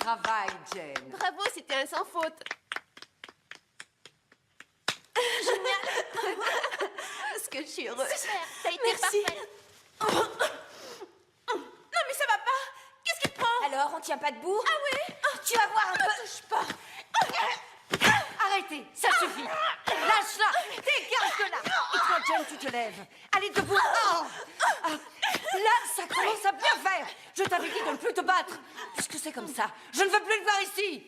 travail, Jane. Bravo, c'était un sans faute. Est-ce que je suis heureuse? Super, t'as été Merci. parfaite. Non, mais ça va pas. Qu'est-ce qui te prend? Alors, on tient pas debout? Ah oui? Tu vas voir un peu. Touche pas. Arrêtez, ça suffit. Lâche-la. Dégage de là. Et toi, Jane, tu te lèves. Allez, debout. Là, ça commence à bien faire. Je t'avais dit de ne plus te battre. Puisque c'est comme ça, je ne veux plus le voir ici.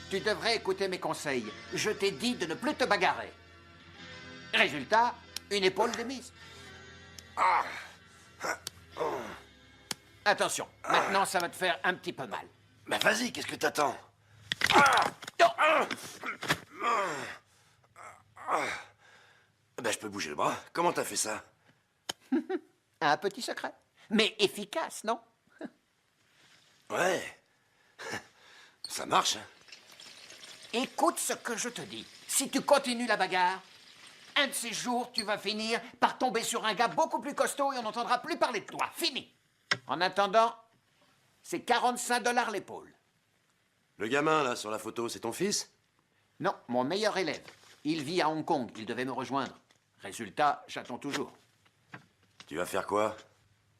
Tu devrais écouter mes conseils. Je t'ai dit de ne plus te bagarrer. Résultat, une épaule démise. Attention, maintenant ça va te faire un petit peu mal. Bah vas-y, qu'est-ce que t'attends? Bah je peux bouger le bras. Comment t'as fait ça? Un petit secret, mais efficace, non? Ouais. Ça marche, hein? Écoute ce que je te dis. Si tu continues la bagarre, un de ces jours, tu vas finir par tomber sur un gars beaucoup plus costaud et on n'entendra plus parler de toi. Fini. En attendant, c'est 45 $ l'épaule. Le gamin, là, sur la photo, c'est ton fils? Non, mon meilleur élève. Il vit à Hong Kong. Il devait me rejoindre. Résultat, j'attends toujours. Tu vas faire quoi?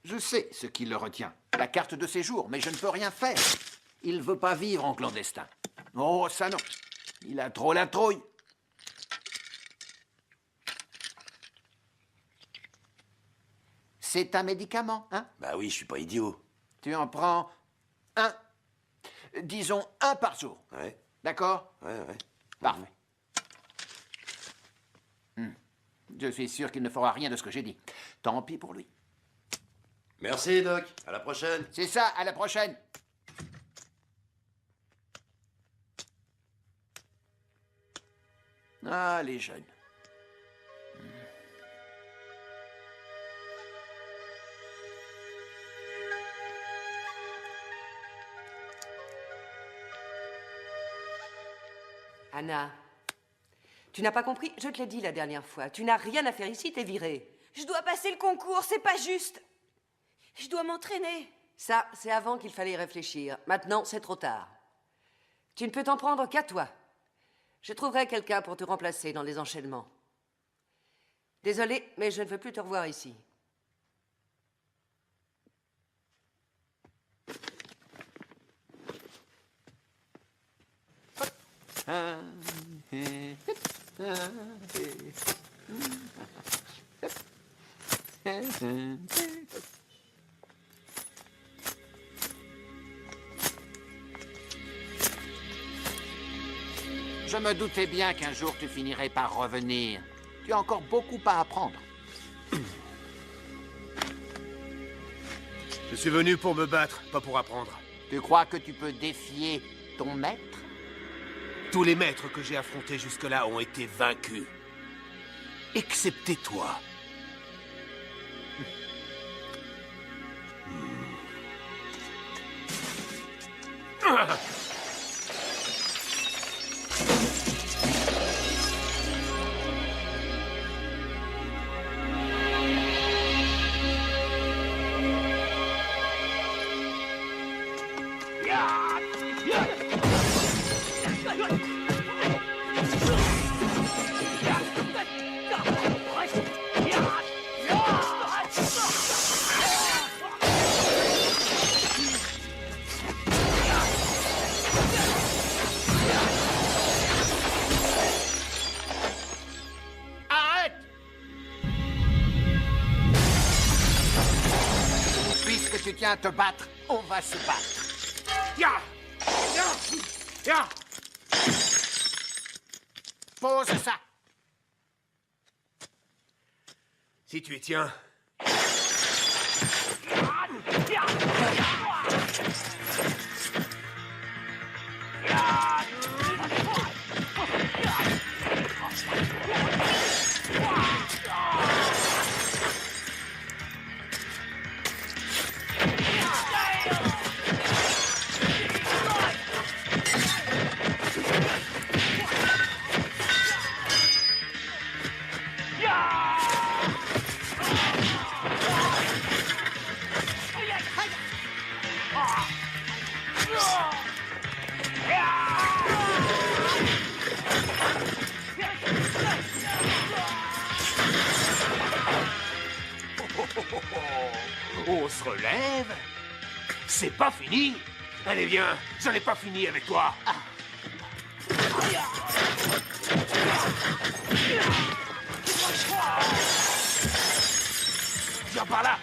Je sais ce qui le retient. La carte de séjour, mais je ne peux rien faire. Il veut pas vivre en clandestin. Oh, ça non. Il a trop la trouille. C'est un médicament, hein? Bah oui, je suis pas idiot. Tu en prends un. Disons un par jour. Ouais, D'accord? ouais, ouais. Parfait. Je suis sûr qu'il ne fera rien de ce que j'ai dit. Tant pis pour lui. Merci, Doc. À la prochaine. C'est ça, à la prochaine. Ah, les jeunes. Anna, tu n'as pas compris? Je te l'ai dit la dernière fois. Tu n'as rien à faire ici, t'es virée. Je dois passer le concours, c'est pas juste. Je dois m'entraîner. Ça, c'est avant qu'il fallait y réfléchir. Maintenant, c'est trop tard. Tu ne peux t'en prendre qu'à toi. Je trouverai quelqu'un pour te remplacer dans les enchaînements. Désolée, mais je ne veux plus te revoir ici. Je me doutais bien qu'un jour tu finirais par revenir. Tu as encore beaucoup à apprendre. Je suis venu pour me battre, pas pour apprendre. Tu crois que tu peux défier ton maître? Tous les maîtres que j'ai affrontés jusque-là ont été vaincus. Excepté toi. Arrête! Puisque tu tiens à te battre, on va se battre. Ya! Ya! Ya! Pose ça. Si tu y tiens. On se relève. C'est pas fini. Allez, viens, j'en ai pas fini avec toi. Viens par là.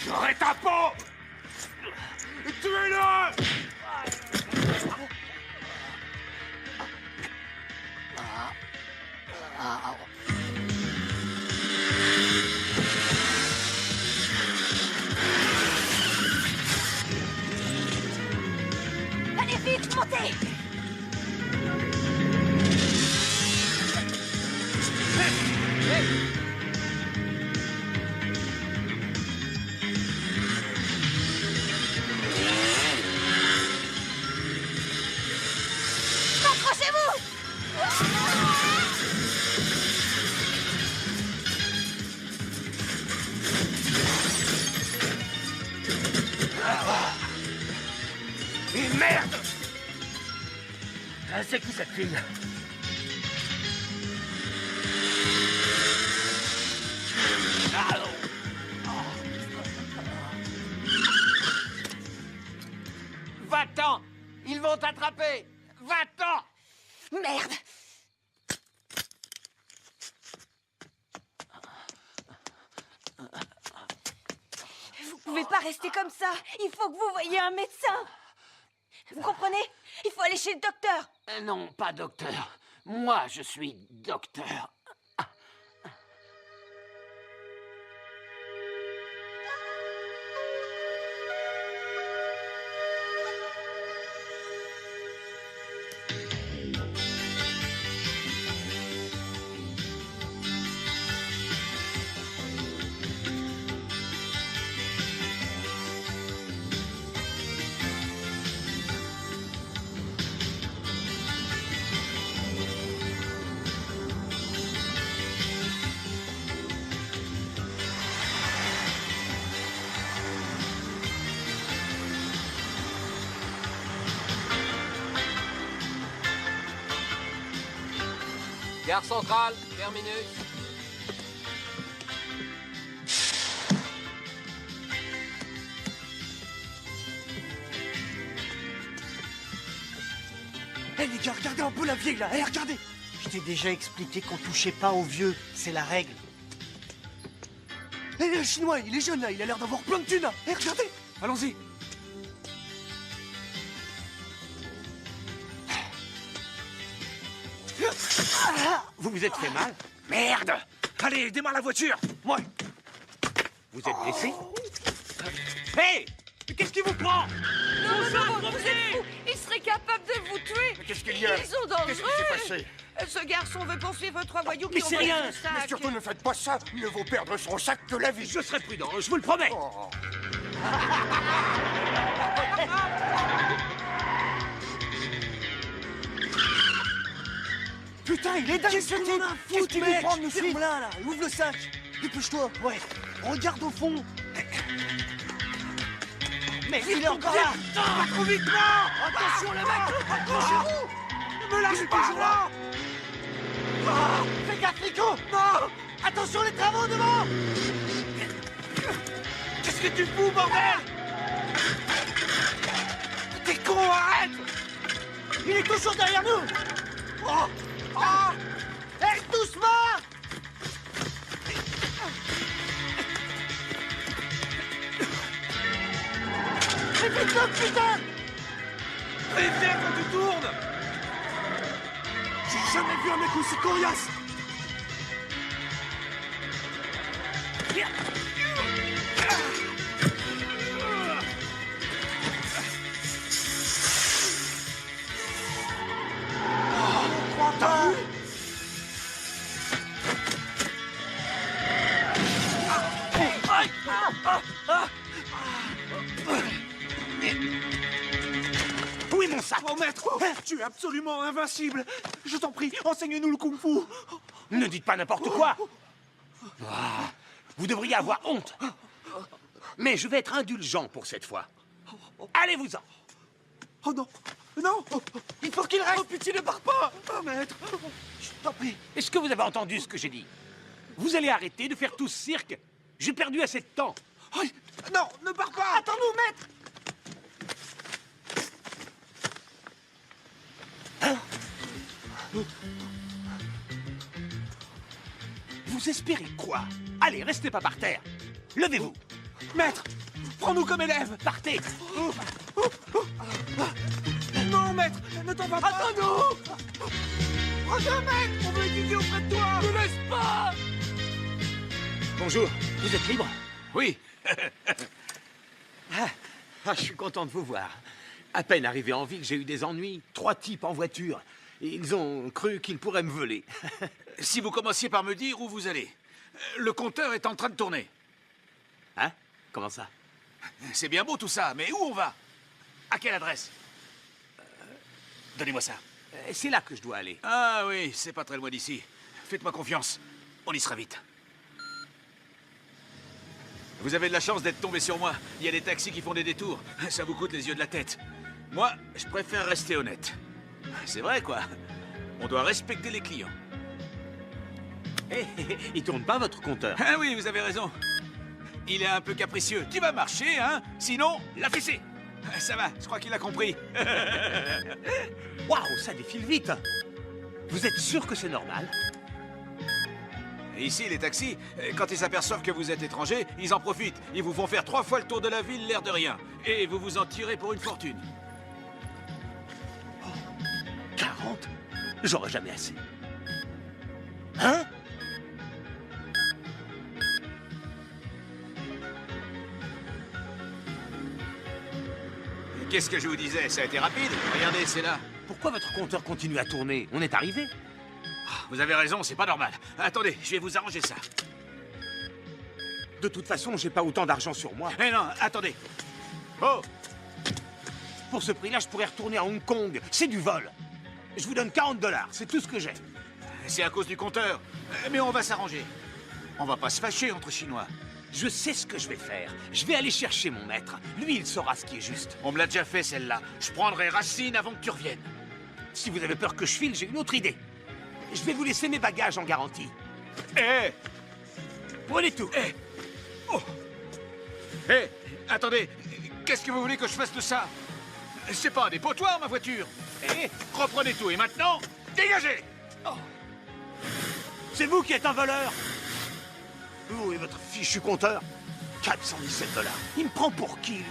J'aurai ta peau. Tuez-le. Allez vite, montez! Et merde! C'est qui cette fille? Va-t'en! Ils vont t'attraper! Va-t'en! Merde! Vous pouvez pas rester comme ça. Il faut que vous voyiez un médecin. Vous comprenez? Il faut aller chez le docteur. Non, pas docteur. Moi, je suis docteur. Gare centrale, terminus. Eh les gars, regardez un peu la vieille là, eh regardez. Je t'ai déjà expliqué qu'on touchait pas aux vieux, c'est la règle. Eh le chinois, il est jeune là, il a l'air d'avoir plein de thunes là. Eh regardez, allons-y. Vous vous êtes fait mal? Merde! Allez, démarre la voiture! Moi! Vous êtes blessé? Hé! Qu'est-ce qui vous prend? Non, vous êtes fous. Ils seraient capables de vous tuer. Mais qu'est-ce qu'il y a? Ils sont dangereux. Qu'est-ce qui s'est passé? Ce garçon veut poursuivre 3 voyous Mais qui ont c'est volé rien. son sac. Mais surtout ne faites pas ça. Mieux vaut perdre son sac que la vie. Je serai prudent, je vous le promets! Oh. Putain, il est dingue ce type. Qu'est-ce qu'il veut prendre, nous ferme-la là, ouvre le sac. Dépêche-toi, ouais. Regarde au fond. Mais il est encore là. Pas trop vite, non! Attention les mecs, accrochez-vous. Ne me lâche pas, moi! Fais gaffe, Rico. Non. Attention les travaux devant. Qu'est-ce que tu fous, bordel? T'es con, arrête! Il est toujours derrière nous. Oh! Oh! Eh, doucement. Mais vite-le, putain. Préviens quand tu tournes! J'ai jamais vu un mec aussi coriace. Oui, mon sac! Oh maître, tu es absolument invincible. Je t'en prie, enseigne-nous le kung-fu. Ne dites pas n'importe quoi! Ah, vous devriez avoir honte! Mais je vais être indulgent pour cette fois. Allez-vous-en! Oh non, Non, il faut qu'il reste. Oh, pitié, ne pars pas. Oh, maître. Je t'en prie. Est-ce que vous avez entendu ce que j'ai dit? Vous allez arrêter de faire tout ce cirque? J'ai perdu assez de temps. Oh, non, ne pars pas. Attends-nous, maître. Vous espérez quoi? Allez, restez pas par terre. Levez-vous. Maître, prends-nous comme élèves. Partez. Non, maître, ne t'en vas pas. Attends-nous. Reviens, maître, on veut étudier auprès de toi. Ne laisse pas. Bonjour. Vous êtes libre? Oui. Je suis content de vous voir. À peine arrivé en ville, j'ai eu des ennuis. 3 types en voiture. Ils ont cru qu'ils pourraient me voler. Si vous commenciez par me dire où vous allez. Le compteur est en train de tourner. Hein? Comment ça? C'est bien beau tout ça, mais où on va? À quelle adresse? Donnez-moi ça. C'est là que je dois aller. Ah oui, c'est pas très loin d'ici. Faites-moi confiance. On y sera vite. Vous avez de la chance d'être tombé sur moi. Il y a des taxis qui font des détours. Ça vous coûte les yeux de la tête. Moi, je préfère rester honnête. C'est vrai, quoi. On doit respecter les clients. Il tourne pas votre compteur. Ah oui, vous avez raison. Il est un peu capricieux. Tu vas marcher, hein? Sinon, la fessée. Ça va, je crois qu'il a compris. Waouh, ça défile vite. Vous êtes sûr que c'est normal? Et ici, les taxis, quand ils s'aperçoivent que vous êtes étranger, ils en profitent. Ils vous font faire 3 fois le tour de la ville, l'air de rien. Et vous vous en tirez pour une fortune. 40? J'aurais jamais assez. Hein? Qu'est-ce que je vous disais? Ça a été rapide. Regardez, c'est là. Pourquoi votre compteur continue à tourner? On est arrivé. Vous avez raison, c'est pas normal. Attendez, je vais vous arranger ça. De toute façon, j'ai pas autant d'argent sur moi. Eh non, attendez. Oh! Pour ce prix-là, je pourrais retourner à Hong Kong. C'est du vol. Je vous donne 40 $, c'est tout ce que j'ai. C'est à cause du compteur. Mais on va s'arranger. On va pas se fâcher entre Chinois. Je sais ce que je vais faire. Je vais aller chercher mon maître. Lui, il saura ce qui est juste. On me l'a déjà fait, celle-là. Je prendrai racine avant que tu reviennes. Si vous avez peur que je file, j'ai une autre idée. Je vais vous laisser mes bagages en garantie. Eh! Prenez tout. Eh! Oh! Eh! Attendez! Qu'est-ce que vous voulez que je fasse de ça? C'est pas un dépotoir, ma voiture! Eh! Reprenez tout et maintenant, dégagez! C'est vous qui êtes un voleur. Vous et votre fichu compteur. 417 $. Il me prend pour qui, lui?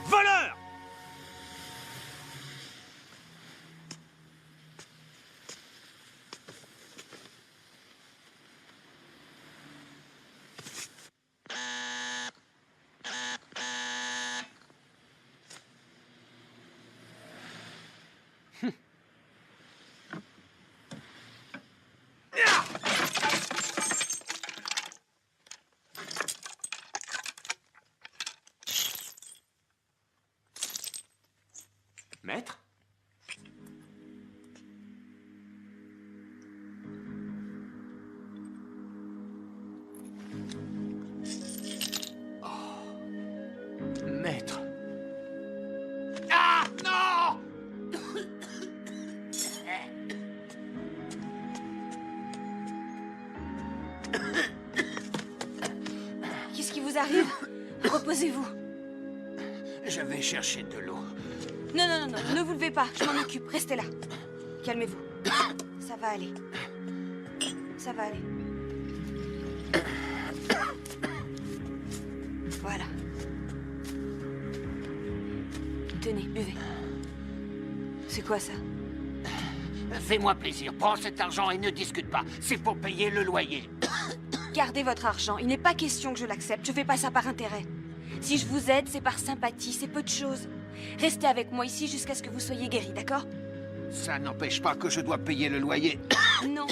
Voleur! Maître? Maître. Ah! Non! Qu'est-ce qui vous arrive? Reposez-vous. Je vais chercher de l'eau. Non, non, non, non, ne vous levez pas, je m'en occupe, restez là. Calmez-vous. Ça va aller. Ça va aller. Voilà. Tenez, buvez. C'est quoi ça? Fais-moi plaisir, prends cet argent et ne discute pas. C'est pour payer le loyer. Gardez votre argent, il n'est pas question que je l'accepte, je fais pas ça par intérêt. Si je vous aide, c'est par sympathie, c'est peu de choses. Restez avec moi ici jusqu'à ce que vous soyez guéri, d'accord? Ça n'empêche pas que je dois payer le loyer. Non,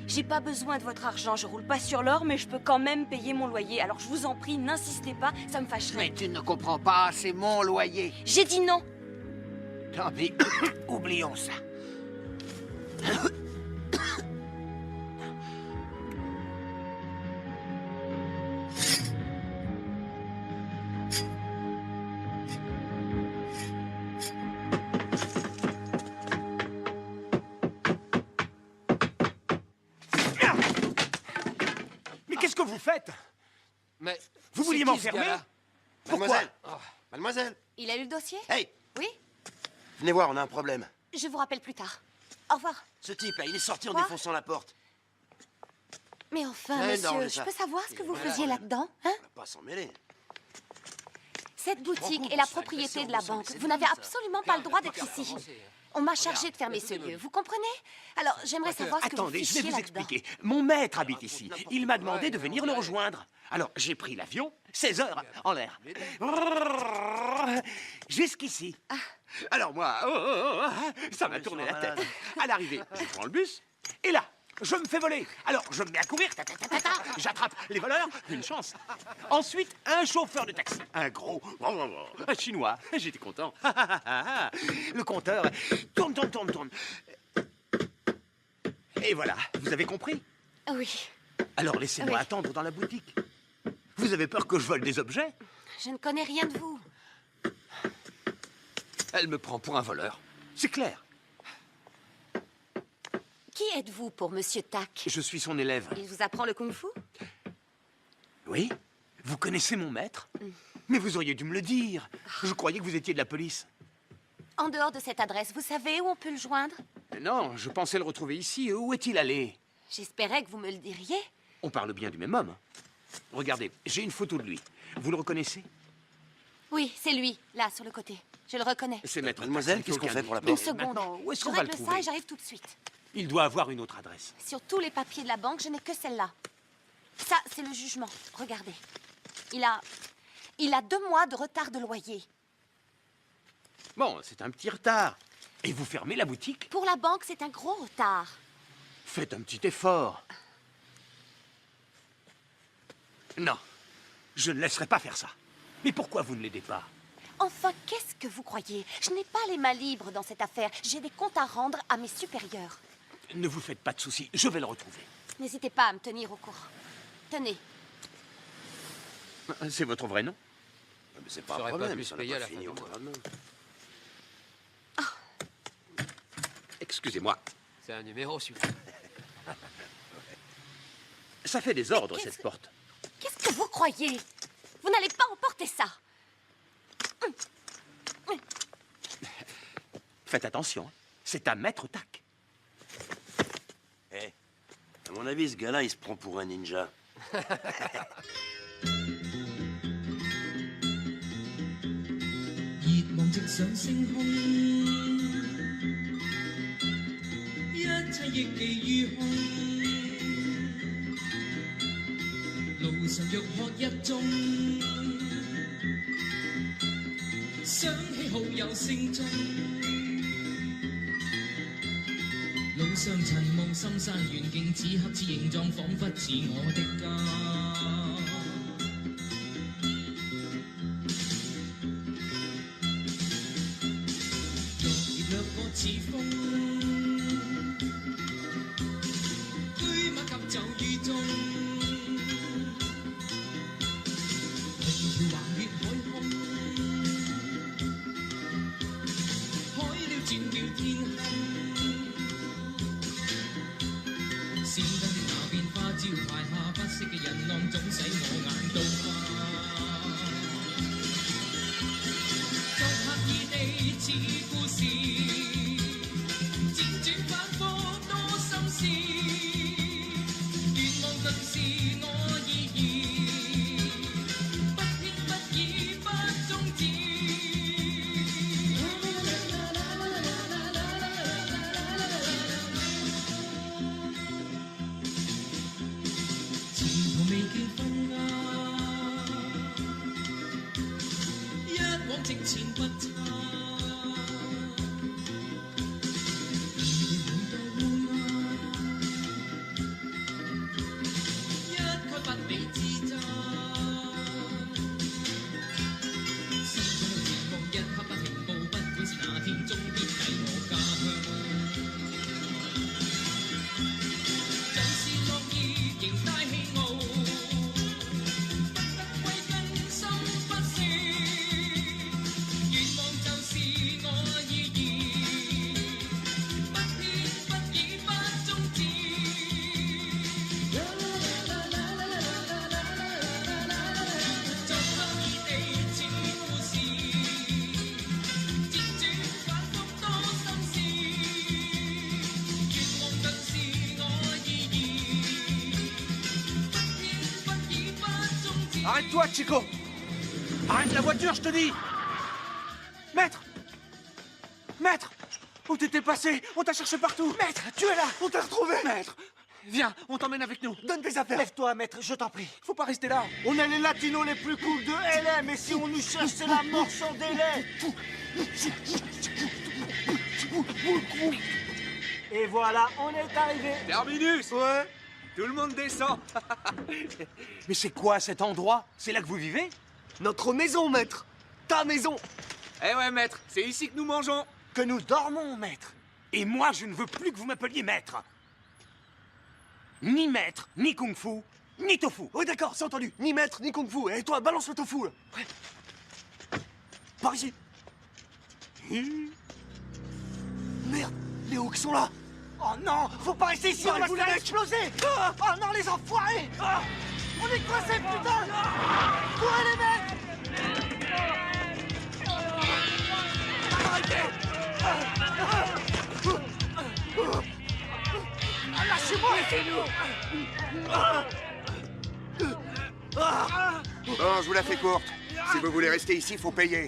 j'ai pas besoin de votre argent, je roule pas sur l'or, mais je peux quand même payer mon loyer. Alors je vous en prie, n'insistez pas, ça me fâcherait. Mais tu ne comprends pas, c'est mon loyer. J'ai dit non. Tant pis, oublions ça. vous faites? Mais. Vous vouliez c'est qui, ce m'enfermer? gars-là? Mademoiselle. Mademoiselle. Il a lu le dossier? Hey, Oui? venez voir, on a un problème. Je vous rappelle plus tard. Au revoir. Ce type, là, il est sorti en Quoi défonçant la porte. Mais enfin, Eh, monsieur, non, je ça- peux savoir ce que vous Voilà. faisiez là-dedans, hein? On va pas s'en mêler. Cette boutique compte, est la c'est propriété agressé, de la on le sent, banque. mais c'est Vous n'avez dingue, ça. absolument pas le droit d'être Regarde, ici. avancez, hein. On m'a chargé Regarde, de fermer tout ce est lieu. meublé. Vous comprenez? Alors, j'aimerais savoir ce que Attendez, vous je vais ficiez vous là-dedans. expliquer. Mon maître habite ici. Il m'a demandé de venir nous rejoindre. Alors, j'ai pris l'avion, 16 heures en l'air. Jusqu'ici. Alors moi, ça m'a tourné la tête. À l'arrivée, je prends le bus, et là, je me fais voler. Alors, je me mets à courir, j'attrape les voleurs, une chance. Ensuite, un chauffeur de taxi, un gros, un chinois. J'étais content. Le compteur tourne. Et voilà, vous avez compris? Oui, Alors laissez-moi Oui. attendre dans la boutique. Vous avez peur que je vole des objets? je ne connais rien de vous. Elle me prend pour un voleur. C'est clair. Qui êtes-vous pour Monsieur Tak? Je suis son élève. Il vous apprend le kung-fu? Oui? Vous connaissez mon maître? Mais vous auriez dû me le dire. Je croyais que vous étiez de la police. En dehors de cette adresse, vous savez où on peut le joindre? Non, je pensais le retrouver ici. Où est-il allé? J'espérais que vous me le diriez. On parle bien du même homme. Regardez, j'ai une photo de lui. Vous le reconnaissez? Oui, c'est lui, là, sur le côté. Je le reconnais. C'est maître. Mademoiselle, Taxi, qu'est-ce qu'on aucun fait pour la doute. Une porte seconde. Maintenant, où est-ce Je qu'on va le règle ça trouver? et j'arrive tout de suite. Il doit avoir une autre adresse. Sur tous les papiers de la banque, je n'ai que celle-là. Ça, c'est le jugement. Regardez. Il a 2 mois de retard de loyer. Bon, c'est un petit retard. Et vous fermez la boutique? Pour la banque, c'est un gros retard. Faites un petit effort. Non, je ne laisserai pas faire ça. Mais pourquoi vous ne l'aidez pas? Enfin, qu'est-ce que vous croyez? Je n'ai pas les mains libres dans cette affaire. J'ai des comptes à rendre à mes supérieurs. Ne vous faites pas de soucis, je vais le retrouver. N'hésitez pas à me tenir au courant. Tenez. C'est votre vrai nom? Mais c'est pas un J'aurais pas problème, pu ça se n'a payer pas à la fini fin du encore demain. Excusez-moi, C'est un numéro super. ça fait des ordres, Qu'est-ce cette porte. Qu'est-ce que vous croyez? Vous n'allez pas emporter ça. Faites attention, hein. C'est un maître tac. Eh, à mon avis, ce gars-là, il se prend pour un ninja. 熱望直上星空，一切亦寄於空。路上欲喝一盅，想起好友聲中。路上塵霧深山遠景，此刻此形狀，彷彿似我的家。掠過似風，居馬及就雨中，紅橋橫越海空，海鳥轉了天空，閃燈的那變花招牌下，不識嘅人浪總使我眼到花。做刻意地似故事，輾轉反覆多心思，願望盡是我意義，不偏不倚不終止。前途未見分壓，一往直前不差。願望 Arrête-toi, Chico. Arrête la voiture, je te dis. Maître. Maître. Où t'étais passé? On t'a cherché partout. Maître, tu es là. On t'a retrouvé. Maître. Viens, on t'emmène avec nous. Donne tes affaires. Lève-toi, maître, je t'en prie. Faut pas rester là. On est les latinos les plus cool de LM, et si on nous cherche, c'est la mort sans délai. Et voilà, on est arrivé. Terminus. Ouais. Tout le monde descend. Mais c'est quoi cet endroit? C'est là que vous vivez? Notre maison, maître. Ta maison. Eh ouais, maître, c'est ici que nous mangeons. Que nous dormons, maître. Et moi, je ne veux plus que vous m'appeliez maître. Ni maître, ni kung-fu, ni tofu. Oui, d'accord, c'est entendu. Ni maître, ni kung-fu. Et toi, balance le tofu. Là. Ouais. Par ici. Merde, les hooks sont là. Oh non, faut pas rester ici, on va se faire exploser. Oh non, les enfoirés. On est coincés, putain. Courez, les mecs. Arrêtez. Lâchez-moi, laissez-nous. Bon, je vous la fais courte. Si vous voulez rester ici, faut payer.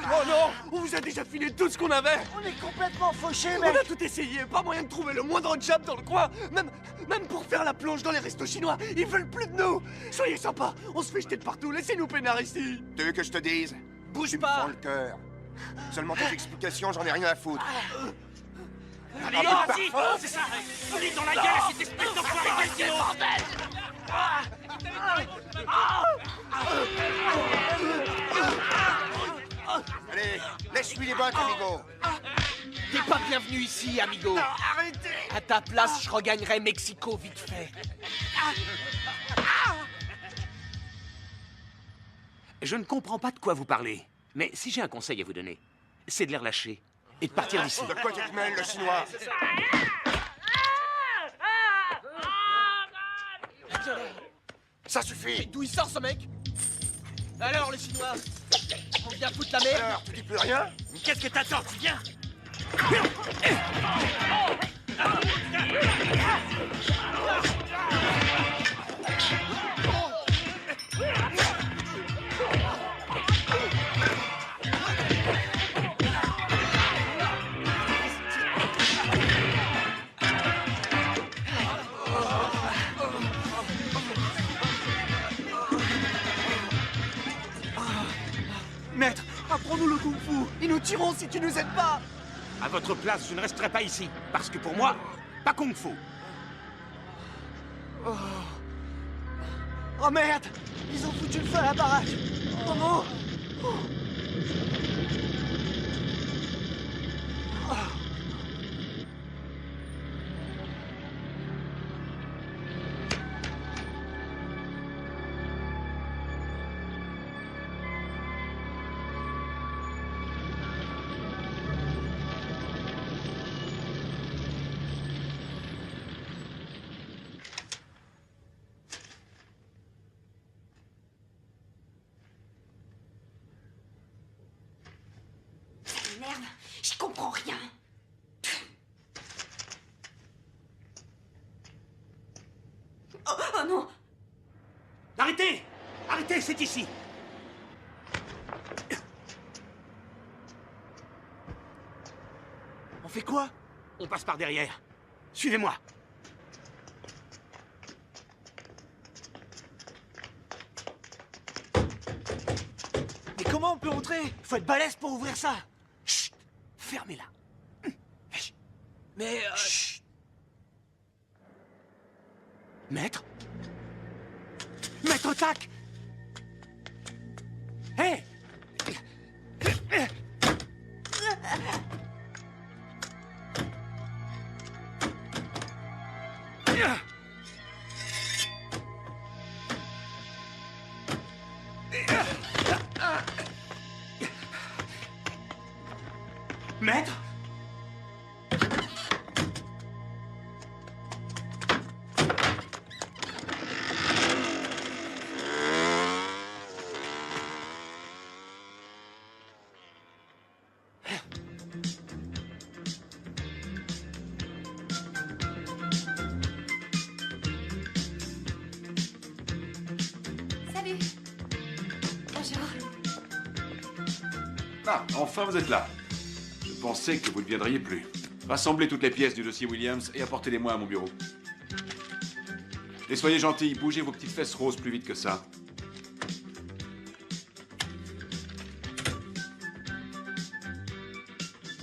Oh non, on vous a déjà filé tout ce qu'on avait. On est complètement fauchés, mec. On a tout essayé, pas moyen de trouver le moindre job dans le coin. Même pour faire la plonge dans les restos chinois, ils veulent plus de nous. Soyez sympas, on se fait jeter de partout, laissez-nous peinard ici. Tu veux que je te dise? Bouge Tu me pas. prends le cœur. Seulement tes explications, j'en ai rien à foutre. Allez, vas-y, c'est ça. Allez dans la gueule, cette espèce d'enfoiré de bordel. Allez, laisse-lui les bottes, amigo. T'es pas bienvenu ici, amigo. Arrêtez. À ta place, je regagnerai Mexico vite fait. Je ne comprends pas de quoi vous parlez. Mais si j'ai un conseil à vous donner, c'est de les relâcher et de partir d'ici. De quoi tu te mêles, le chinois? Ça suffit. D'où il sort, ce mec? Alors, les Chinois, on vient foutre la merde? Alors, tu dis plus rien? Qu'est-ce que t'attends? Tu viens? Maître, apprends-nous le kung-fu. Ils nous tireront si tu nous aides pas. À votre place, je ne resterai pas ici. Parce que pour moi, pas kung-fu. Oh merde, ils ont foutu le feu à la baraque. Oh non. Merde, j'y comprends rien. Oh non. Arrêtez! Arrêtez, c'est ici! On fait quoi? On passe par derrière. Suivez-moi. Mais comment on peut entrer? Faut être balèze pour ouvrir ça. Chut! Fermez-la. Mais Chut! Maître? Maître Tac! Hé! Maître? Salut. Bonjour. Ah, enfin vous êtes là. Je pensais que vous ne viendriez plus. Rassemblez toutes les pièces du dossier Williams et apportez-les-moi à mon bureau. Et soyez gentils, bougez vos petites fesses roses plus vite que ça.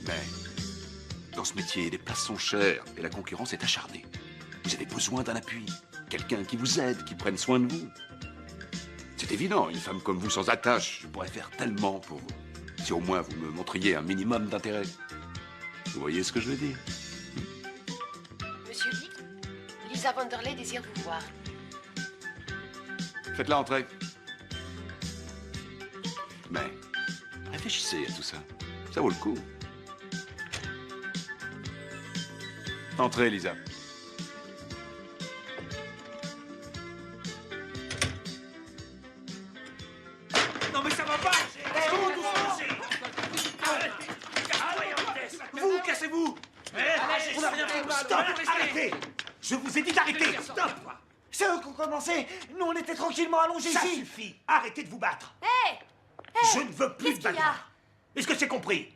Mais, dans ce métier, les places sont chères et la concurrence est acharnée. Vous avez besoin d'un appui. Quelqu'un qui vous aide, qui prenne soin de vous. C'est évident, une femme comme vous sans attache, je pourrais faire tellement pour vous. Si au moins vous me montriez un minimum d'intérêt. Vous voyez ce que je veux dire? Monsieur Dick, Lisa Vanderlei désire vous voir. Faites-la entrer. Mais, réfléchissez à tout ça. Ça vaut le coup. Entrez, Lisa. Non mais ça va pas. Vous, cassez-vous. On n'a rien fait. Stop, arrêtez. Je vous ai dit d'arrêter. Stop. C'est eux qui ont commencé. Nous, on était tranquillement allongés Ça ici. suffit. Arrêtez de vous battre. Hé Je ne veux plus de bagarre. Est-ce que c'est compris?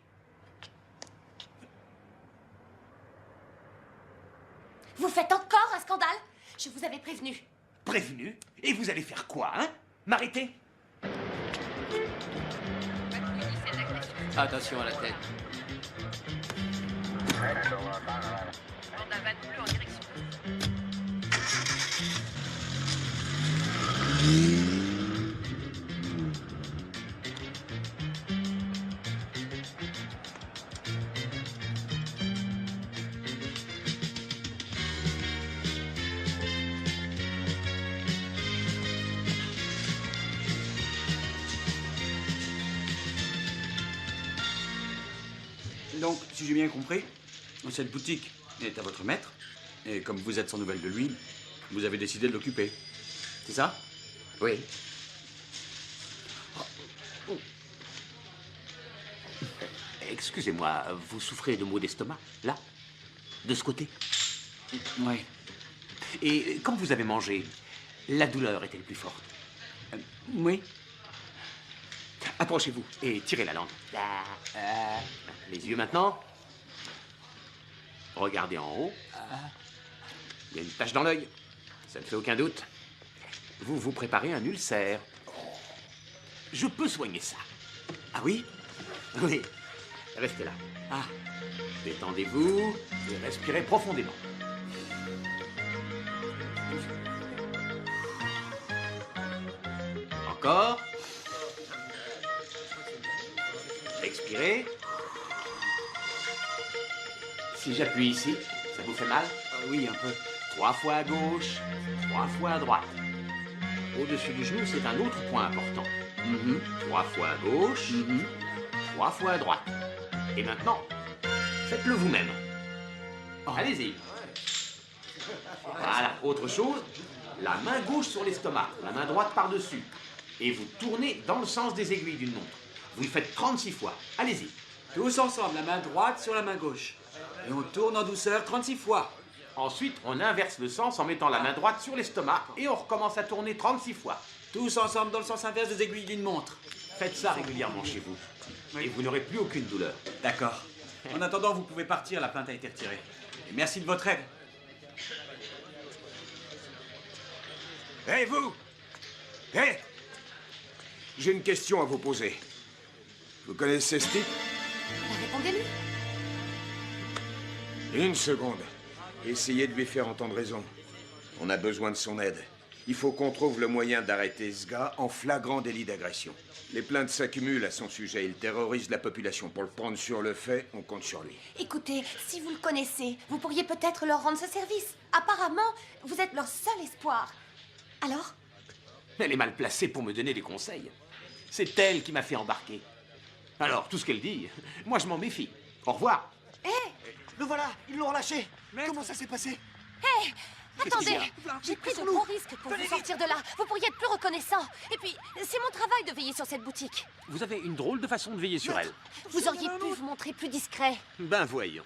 Vous faites encore un scandale? Je vous avais prévenu. Prévenu? Et vous allez faire quoi, hein? M'arrêter? Attention à la tête. Donc, si j'ai bien compris, cette boutique est à votre maître, et comme vous êtes sans nouvelles de lui, vous avez décidé de l'occuper. C'est ça? Oui. Excusez-moi, vous souffrez de maux d'estomac, là? De ce côté? Oui. Et quand vous avez mangé, la douleur est-elle plus forte? Oui. Approchez-vous et tirez la langue. Les yeux maintenant. Regardez en haut. Il y a une tache dans l'œil. Ça ne fait aucun doute. Vous vous préparez un ulcère. Je peux soigner ça. Ah oui? Oui. Restez là. Ah. Détendez-vous et respirez profondément. Encore. Expirez. Si j'appuie ici, ça vous fait mal? Oui, un peu. 3 fois à gauche, 3 fois à droite. Au-dessus du genou, c'est un autre point important. 3 fois à gauche, 3 fois à droite. Et maintenant, faites-le vous-même. Allez-y. Voilà, autre chose, la main gauche sur l'estomac, la main droite par-dessus. Et vous tournez dans le sens des aiguilles d'une montre. Vous le faites 36 fois. Allez-y. Tous ensemble, la main droite sur la main gauche. Et on tourne en douceur 36 fois. Ensuite, on inverse le sens en mettant la main droite sur l'estomac et on recommence à tourner 36 fois. Tous ensemble dans le sens inverse des aiguilles d'une montre. Faites ça régulièrement chez vous. Et vous n'aurez plus aucune douleur. D'accord. En attendant, vous pouvez partir, la plainte a été retirée. Et merci de votre aide. Hé, vous! Hé! J'ai une question à vous poser. Vous connaissez ce type? Répondez-lui. Une seconde. Essayez de lui faire entendre raison. On a besoin de son aide. Il faut qu'on trouve le moyen d'arrêter ce gars en flagrant délit d'agression. Les plaintes s'accumulent à son sujet. Il terrorise la population. Pour le prendre sur le fait, on compte sur lui. Écoutez, si vous le connaissez, vous pourriez peut-être leur rendre ce service. Apparemment, vous êtes leur seul espoir. Alors? Elle est mal placée pour me donner des conseils. C'est elle qui m'a fait embarquer. Alors, tout ce qu'elle dit, moi je m'en méfie. Au revoir. Hé! Le voilà, ils l'ont relâché. Comment ça s'est passé? Hé! Attendez! J'ai pris de gros risques pour vous sortir de là. Vous pourriez être plus reconnaissant. Et puis, c'est mon travail de veiller sur cette boutique. Vous avez une drôle de façon de veiller sur elle. Vous auriez pu vous montrer plus discret. Ben voyons.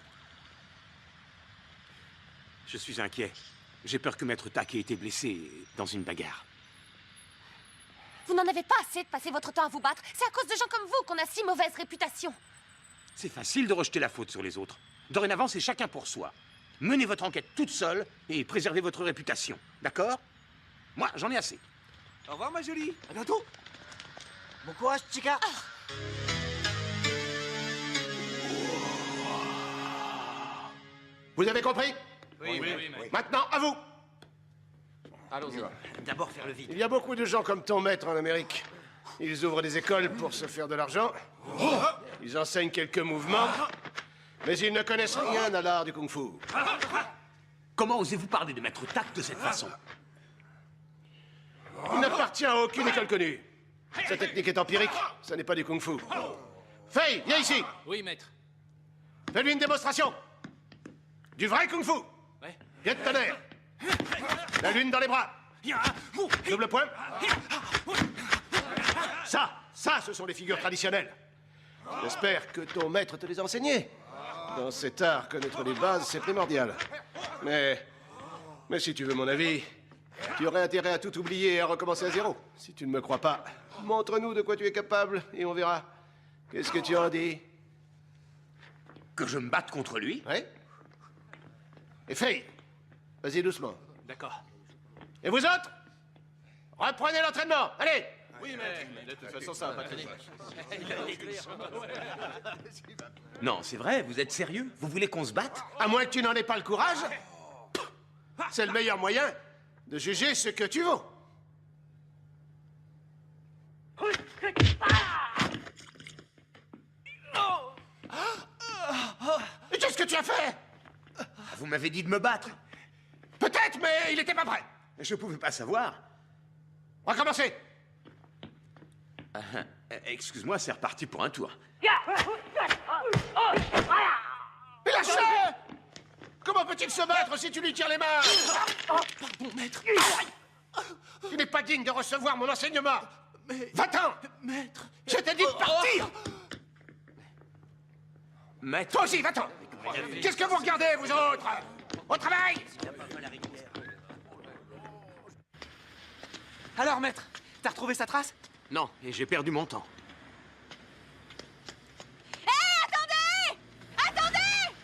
Je suis inquiet. J'ai peur que Maître Tack ait été blessé dans une bagarre. Vous n'en avez pas assez de passer votre temps à vous battre. C'est à cause de gens comme vous qu'on a si mauvaise réputation. C'est facile de rejeter la faute sur les autres. Dorénavant, c'est chacun pour soi. Menez votre enquête toute seule et préservez votre réputation. D'accord? Moi, j'en ai assez. Au revoir, ma jolie. À bientôt. Bon courage, Chica. Vous avez compris? Oui. Maintenant, à vous. Allons-y. D'abord faire le vide. Il y a beaucoup de gens comme ton maître en Amérique. Ils ouvrent des écoles pour se faire de l'argent. Ils enseignent quelques mouvements. Mais ils ne connaissent rien à l'art du kung-fu. Comment osez-vous parler de maître tact de cette façon? Il n'appartient à aucune école connue. Sa technique est empirique, ça n'est pas du kung-fu. Fei, viens ici. Oui, maître. Fais-lui une démonstration. Du vrai kung-fu. Ouais. Viens de tonnerre. La lune dans les bras. Double point. Ça, ce sont les figures traditionnelles. J'espère que ton maître te les a enseignées. Dans cet art, connaître les bases, c'est primordial. Mais si tu veux mon avis, tu aurais intérêt à tout oublier et à recommencer à zéro. Si tu ne me crois pas, montre-nous de quoi tu es capable et on verra. Qu'est-ce que tu en dis? Que je me batte contre lui? Oui. Et Fei, vas-y doucement. D'accord. Et vous autres? Reprenez l'entraînement, allez! Oui, maître. De toute façon, ça va pas traîner. Non, c'est vrai, vous êtes sérieux? Vous voulez qu'on se batte? À moins que tu n'en aies pas le courage, c'est le meilleur moyen de juger ce que tu vaux. Et qu'est-ce que tu as fait? Vous m'avez dit de me battre. Peut-être, mais il n'était pas prêt. Je pouvais pas savoir. Recommencez. Excuse-moi, c'est reparti pour un tour. Mais lâchez! Comment peut-il se battre si tu lui tires les mains? Pardon, maître. Tu n'es pas digne de recevoir mon enseignement. Va-t'en! Maître. Je t'ai dit de partir! Maître. Toi aussi, va-t'en! Qu'est-ce que vous regardez, vous autres? Au travail! Alors, maître, t'as retrouvé sa trace? Non, et j'ai perdu mon temps. Attendez!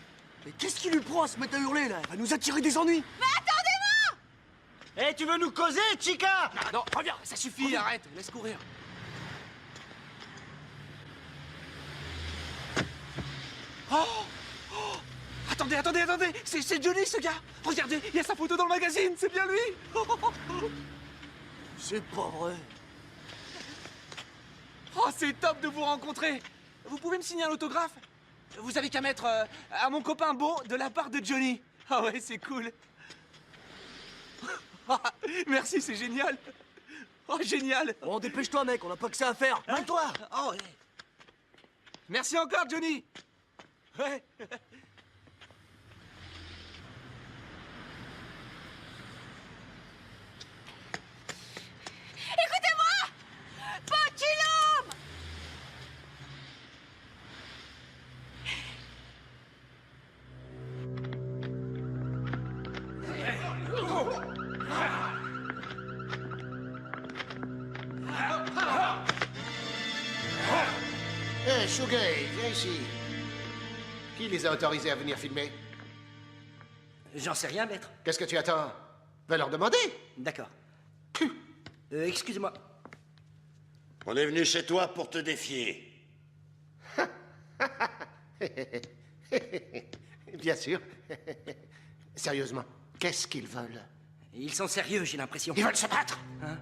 Mais qu'est-ce qui lui prend à se mettre à hurler, là? Elle va nous attirer des ennuis. Mais attendez-moi! Eh, tu veux nous causer, Chica? Non, reviens, ça suffit, arrête, laisse courir. Attendez, c'est Johnny, ce gars. Regardez, il y a sa photo dans le magazine, c'est bien lui. C'est pas vrai. Oh, c'est top de vous rencontrer. Vous pouvez me signer un autographe? Vous avez qu'à mettre à mon copain Beau de la part de Johnny. Ah ouais, c'est cool. Merci, c'est génial. Oh, génial. Bon, dépêche-toi, mec, on n'a pas que ça à faire. Mets-toi. Oh, ouais. Merci encore, Johnny. Ouais. Écoutez-moi! Pochilum! Hé, Shugei, viens ici. Qui les a autorisés à venir filmer? J'en sais rien, maître. Qu'est-ce que tu attends? Va leur demander. D'accord. Excusez-moi. On est venu chez toi pour te défier. Bien sûr. Sérieusement, qu'est-ce qu'ils veulent? Ils sont sérieux, j'ai l'impression. Ils veulent se battre? Hein?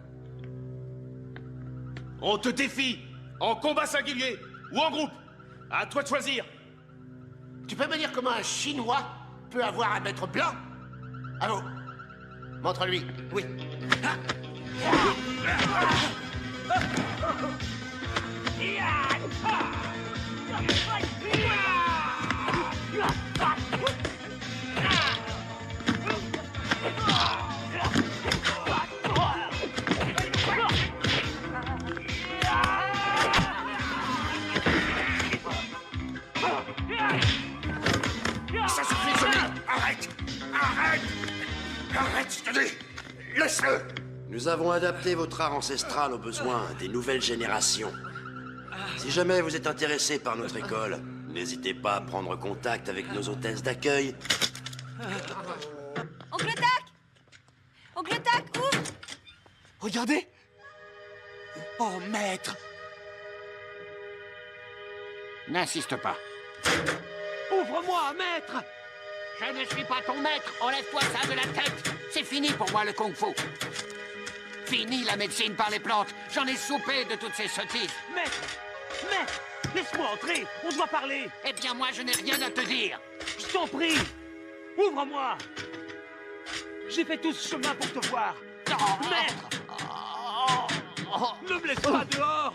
On te défie, en combat singulier ou en groupe. À toi de choisir. Tu peux me dire comment un Chinois peut avoir un maître blanc? À vous. Montre-lui. Oui. Ça suffit, Johnny. Arrête. Arrête, je te dis. Laisse-le. Nous avons adapté votre art ancestral aux besoins des nouvelles générations. Si jamais vous êtes intéressé par notre école, n'hésitez pas à prendre contact avec nos hôtesses d'accueil. Oncle Tac! Oncle Tac, ouvre! Regardez! Oh, maître! N'insiste pas. Ouvre-moi, maître! Je ne suis pas ton maître. Enlève-toi ça de la tête. C'est fini pour moi le kung-fu. Fini la médecine par les plantes. J'en ai soupé de toutes ces sottises. Maître! Maître! Laisse-moi entrer! On doit parler! Eh bien, moi, je n'ai rien à te dire. Je t'en prie! Ouvre-moi! J'ai fait tout ce chemin pour te voir! Maître! Ne me laisse pas dehors!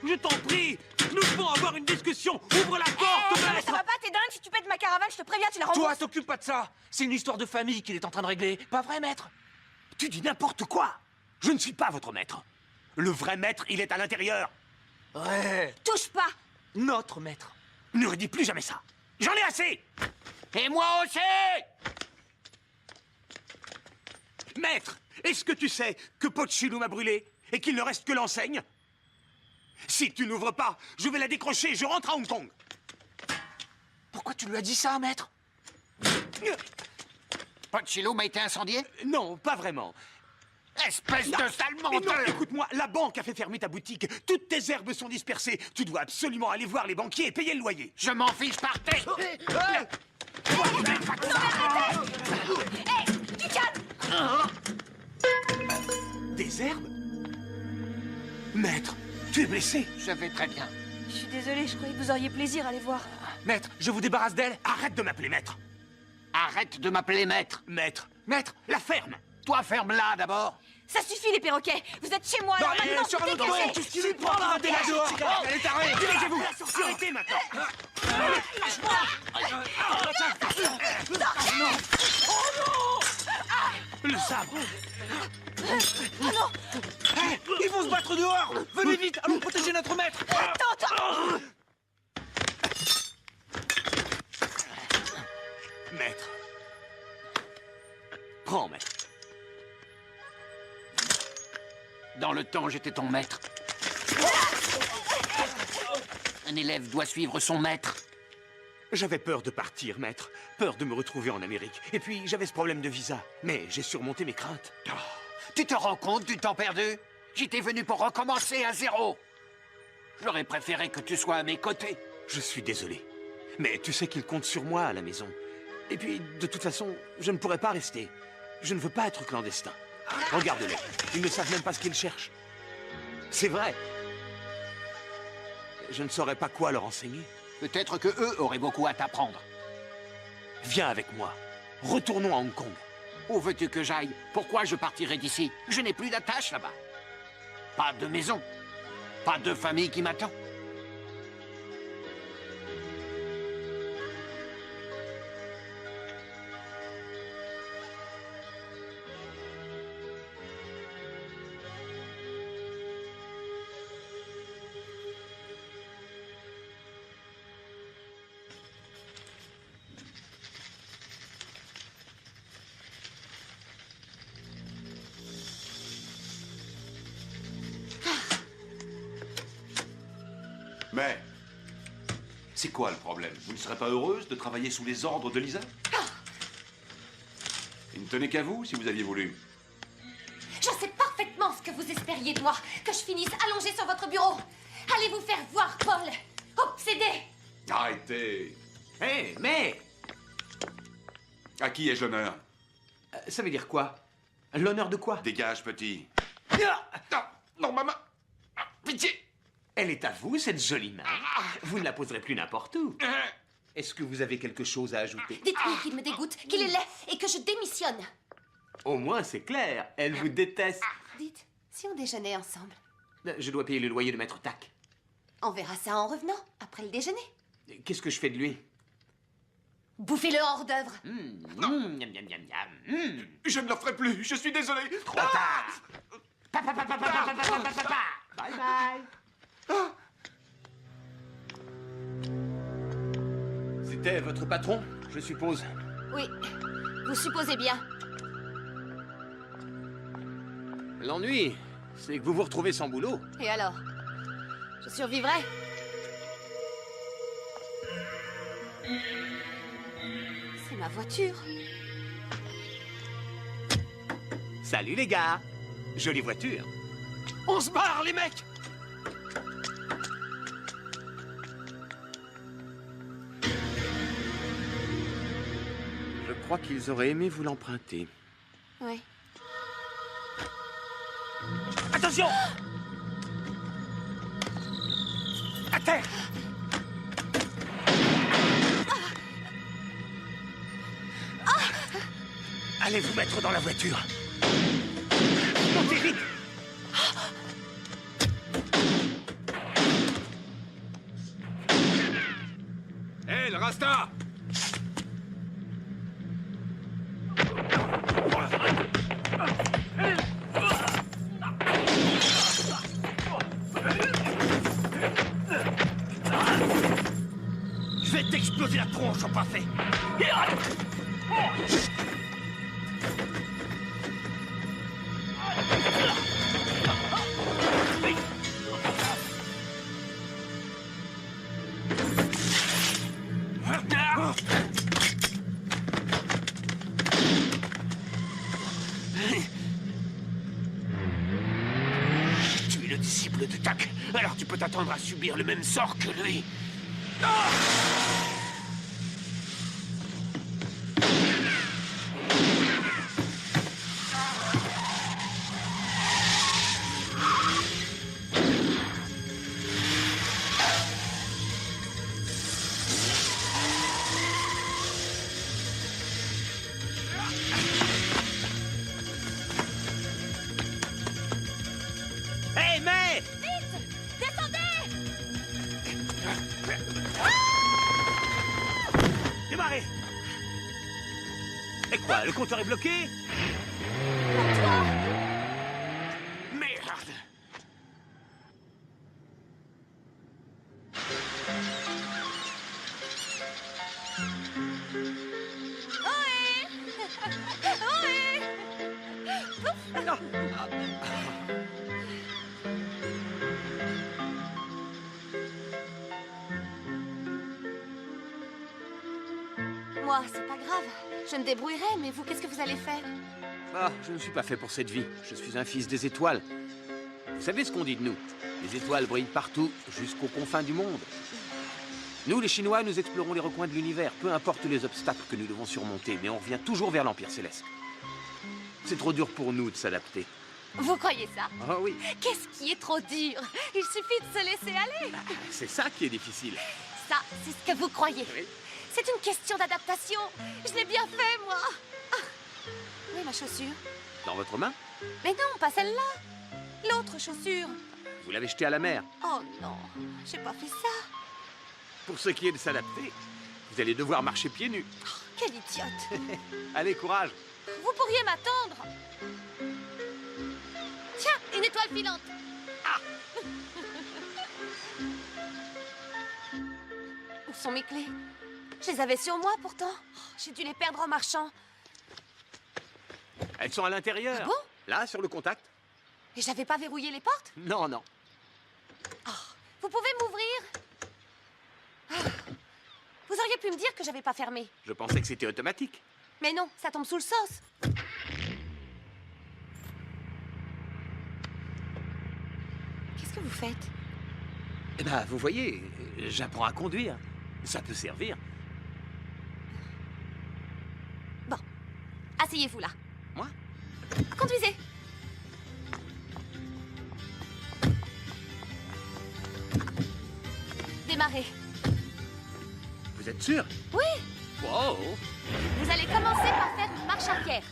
Je t'en prie! Nous devons avoir une discussion! Ouvre la porte, Mais maître! ça va pas, t'es dingue, si tu pètes ma caravane, je te préviens, tu la rembourses. Toi, t'occupe pas de ça. C'est une histoire de famille qu'il est en train de régler. Pas vrai, maître? Tu dis n'importe quoi! Je ne suis pas votre maître! Le vrai maître, il est à l'intérieur! Ouais. Touche pas! Notre maître! Ne redis plus jamais ça! J'en ai assez! Et moi aussi! Maître, est-ce que tu sais que Pochilou m'a brûlé et qu'il ne reste que l'enseigne? Si tu n'ouvres pas, je vais la décrocher et je rentre à Hong Kong. Pourquoi tu lui as dit ça, maître? Pochilou m'a été incendié? Non, pas vraiment. Espèce de sale Mais non, menteur! écoute-moi, la banque a fait fermer ta boutique. Toutes tes herbes sont dispersées. Tu dois absolument aller voir les banquiers et payer le loyer. Je m'en fiche, partez! Hé, tu calmes! Des herbes? Maître, tu es blessé? Je vais très bien. Je suis désolée, je croyais que vous auriez plaisir à les voir. Maître, je vous débarrasse d'elle. Arrête de m'appeler maître. Arrête de m'appeler maître. Maître, Maître! la ferme. Toi, ferme-la d'abord. Ça suffit les perroquets! Vous êtes chez moi, alors maintenant, sur un vous autre dégagez! qu'est-ce qu'il lui prend là? Dégagez dehors. Elle est arrêtée! Dégagez-vous. Arrêtez maintenant. Le sabre. Oh non! Ils vont se battre dehors! Venez vite, allons protéger notre maître! Attends! Maître. Prends, maître. Dans le temps, j'étais ton maître. Un élève doit suivre son maître. J'avais peur de partir, maître. Peur de me retrouver en Amérique. Et puis, j'avais ce problème de visa. Mais j'ai surmonté mes craintes. Oh, tu te rends compte du temps perdu? J'étais venu pour recommencer à zéro. J'aurais préféré que tu sois à mes côtés. Je suis désolé. Mais tu sais qu'ils comptent sur moi à la maison. Et puis, de toute façon, je ne pourrais pas rester. Je ne veux pas être clandestin. Regarde-les. Ils ne savent même pas ce qu'ils cherchent. C'est vrai. Je ne saurais pas quoi leur enseigner. Peut-être que eux auraient beaucoup à t'apprendre. Viens avec moi. Retournons à Hong Kong. Où veux-tu que j'aille? Pourquoi je partirai d'ici? Je n'ai plus d'attache là-bas. Pas de maison. Pas de famille qui m'attend. Mais, c'est quoi le problème? Vous ne serez pas heureuse de travailler sous les ordres de Lisa? Il ne tenait qu'à vous, si vous aviez voulu. Je sais parfaitement ce que vous espériez de moi, que je finisse allongée sur votre bureau. Allez vous faire voir, Paul. Obsédé. Arrêtez! Hé, mais À qui ai-je l'honneur? ça veut dire quoi? L'honneur de quoi? Dégage, petit. Non, maman. Pitié. Elle est à vous, cette jolie main. Vous ne la poserez plus n'importe où. Est-ce que vous avez quelque chose à ajouter? Dites-lui qu'il me dégoûte, qu'il est laid et que je démissionne. Au moins, c'est clair. Elle vous déteste. Dites, si on déjeunait ensemble, Je dois payer le loyer de Maître Tac. on verra ça en revenant, après le déjeuner. Qu'est-ce que je fais de lui? Bouffez-le en hors d'œuvre. Miam, miam, miam, miam. Je ne le ferai plus, je suis désolé. Trop tard. Bye bye. C'était votre patron, je suppose. Oui, vous supposez bien. L'ennui, c'est que vous vous retrouvez sans boulot. Et alors? Je survivrai? C'est ma voiture. Salut les gars. Jolie voiture. On se barre, les mecs! Je crois qu'ils auraient aimé vous l'emprunter. Oui. Attention! À terre! Allez vous mettre dans la voiture. Montez vite! Hé, le Rasta! Je vais t'exploser la tronche au parfait. Tu es le disciple de Tak, alors tu peux t'attendre à subir le même sort que lui. Hé, mais! Vite! Descendez! Démarrez! Et quoi, le compteur est bloqué? Merde! Ohé! Ohé! Moi, c'est pas grave. Je me débrouillerai, mais vous, qu'est-ce que vous allez faire? Ah, je ne suis pas fait pour cette vie. Je suis un fils des étoiles. Vous savez ce qu'on dit de nous? Les étoiles brillent partout, jusqu'aux confins du monde. Nous, les Chinois, nous explorons les recoins de l'univers, peu importe les obstacles que nous devons surmonter, mais on revient toujours vers l'Empire Céleste. C'est trop dur pour nous de s'adapter. Vous croyez ça? Ah oui, Qu'est-ce qui est trop dur? Il suffit de se laisser aller. c'est ça qui est difficile. Ça, c'est ce que vous croyez. Oui. C'est une question d'adaptation. Je l'ai bien fait, moi. Ah. Où est ma chaussure? Dans votre main? Mais non, pas celle-là. L'autre chaussure. Vous l'avez jetée à la mer. Oh non, j'ai pas fait ça. Pour ce qui est de s'adapter, vous allez devoir marcher pieds nus. Quelle idiote. Allez, courage. Vous pourriez m'attendre. Tiens, une étoile filante. Où sont mes clés? Je les avais sur moi, pourtant. Oh, j'ai dû les perdre en marchant. Elles sont à l'intérieur. Ah bon? Là, sur le contact. Et j'avais pas verrouillé les portes? Non, non. Vous pouvez m'ouvrir? Ah. Vous auriez pu me dire que j'avais pas fermé. Je pensais que c'était automatique. Mais non, ça tombe sous le sauce. Qu'est-ce que vous faites? Eh ben, vous voyez, j'apprends à conduire. Ça peut servir. Bon, asseyez-vous là. Moi? Conduisez. Démarrez. Vous êtes sûr? Oui, Wow! vous allez commencer par faire une marche arrière.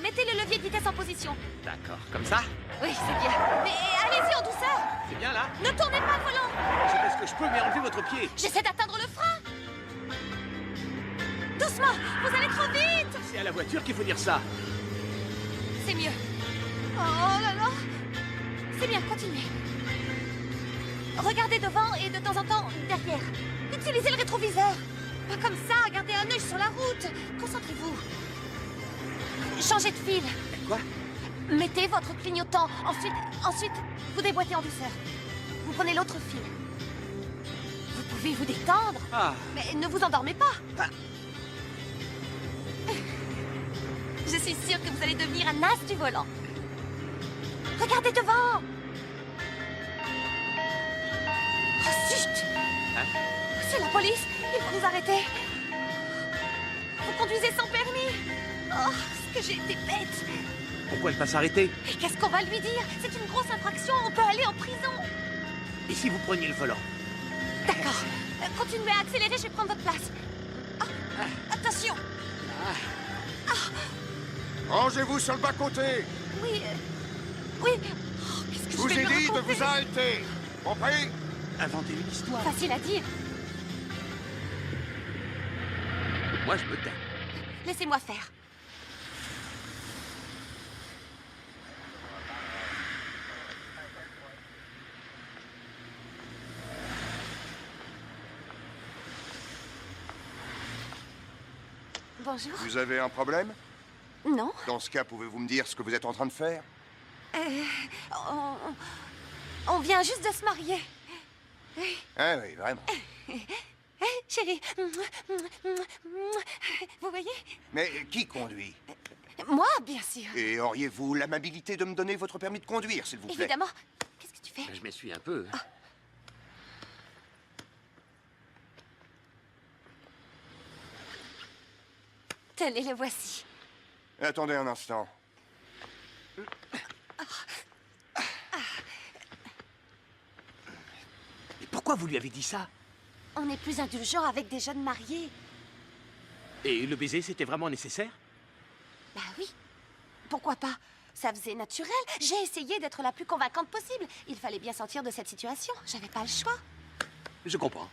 Mettez le levier de vitesse en position. D'accord, comme ça? Oui, c'est bien. Mais allez-y en douceur. C'est bien là? Ne tournez pas le volant. Je fais ce que je peux, mais enlevez votre pied. J'essaie d'atteindre le frein. Doucement, vous allez trop vite. C'est à la voiture qu'il faut dire ça. C'est mieux. Oh là là. C'est bien, continuez. Regardez devant et de temps en temps derrière. Utilisez le rétroviseur. Pas comme ça, gardez un œil sur la route. Concentrez-vous. Changez de fil. Quoi? Mettez votre clignotant. Ensuite, vous déboîtez en douceur. Vous prenez l'autre fil. Vous pouvez vous détendre. Ah. Mais ne vous endormez pas. Je suis sûre que vous allez devenir un as du volant. Regardez devant. Oh, zut! C'est la police. Ils vont nous arrêter. Vous conduisez sans permis. Oh, ce que j'ai été bête. Pourquoi elle pas s'arrêter? Et qu'est-ce qu'on va lui dire? C'est une grosse infraction. On peut aller en prison. Et si vous preniez le volant? D'accord. Continuez à accélérer, je vais prendre votre place. Ah, attention. Rangez-vous sur le bas-côté. Oui. Oui. Oh, qu'est-ce que Je vous vais ai me dit de raconter? vous arrêter. Compris? Inventez une histoire. Facile à dire. Moi, je me tais. Laissez-moi faire. Bonjour. Vous avez un problème? Non. Dans ce cas, pouvez-vous me dire ce que vous êtes en train de faire? On vient juste de se marier. Oui. Ah oui, vraiment. Chérie. Vous voyez? Mais qui conduit? Moi, bien sûr. Et auriez-vous l'amabilité de me donner votre permis de conduire, s'il vous plaît? Évidemment. Qu'est-ce que tu fais? Je m'essuie un peu. Tenez, le voici. Attendez un instant. Mais pourquoi vous lui avez dit ça? On est plus indulgent avec des jeunes mariés. Et le baiser, c'était vraiment nécessaire? Bah oui. Pourquoi pas? Ça faisait naturel. J'ai essayé d'être la plus convaincante possible. Il fallait bien sortir de cette situation. J'avais pas le choix. Je comprends.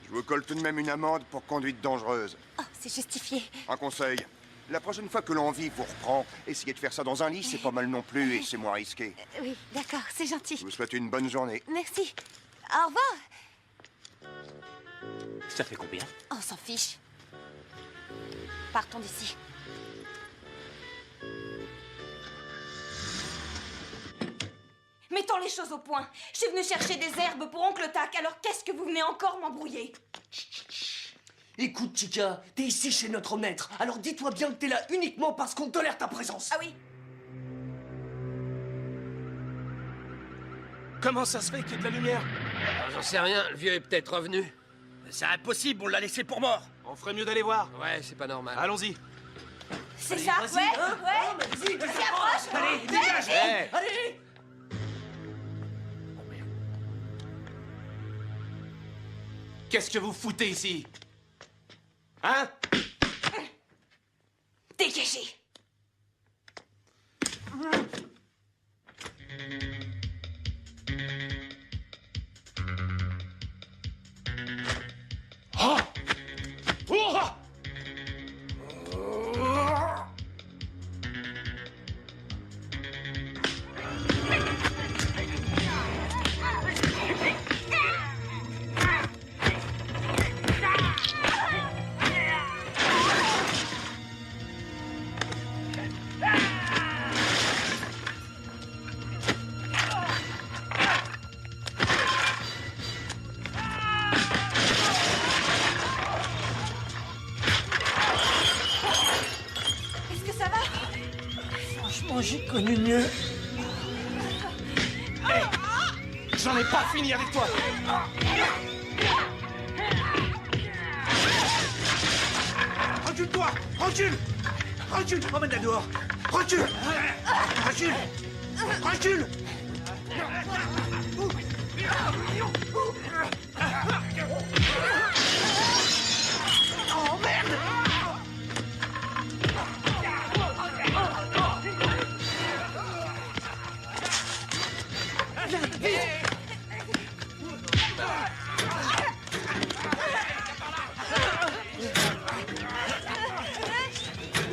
Je vous colle tout de même une amende pour conduite dangereuse. Oh, c'est justifié. Un conseil. La prochaine fois que l'envie vous reprend, essayez de faire ça dans un lit, c'est pas mal non plus et c'est moins risqué. Oui, d'accord, c'est gentil. Je vous souhaite une bonne journée. Merci. Au revoir. Ça fait combien? On s'en fiche. Partons d'ici. Mettons les choses au point. Je suis venue chercher des herbes pour Oncle Tac, alors qu'est-ce que vous venez encore m'embrouiller? Écoute, Chica, t'es ici chez notre maître, alors dis-toi bien que t'es là uniquement parce qu'on tolère ta présence. Ah oui? Comment ça se fait qu'il y ait de la lumière? J'en sais rien, le vieux est peut-être revenu. C'est impossible, on l'a laissé pour mort. On ferait mieux d'aller voir. Ouais, c'est pas normal. Allons-y. C'est Allez, ça? vas-y, Ouais, hein. ouais. Vas-y, Vas-y, approche. Allez, dégage. Allez. Allez. Qu'est-ce que vous foutez ici? Hein? Dégagez. Oh! Oh! Est-ce que ça va? Franchement, j'ai connu mieux. J'en ai pas fini avec toi! Recule-toi! Recule! Recule! Emmène-la dehors! Recule! Recule! Recule! Oh merde!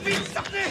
Vite, sortez!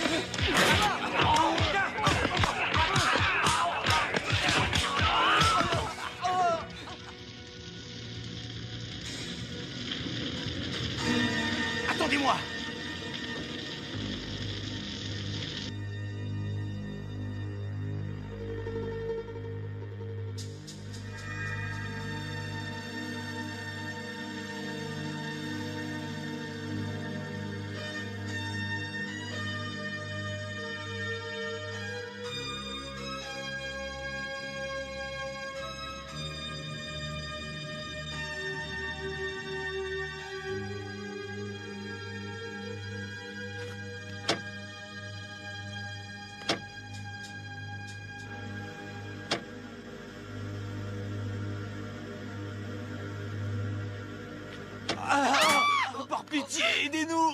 pitié, aidez-nous.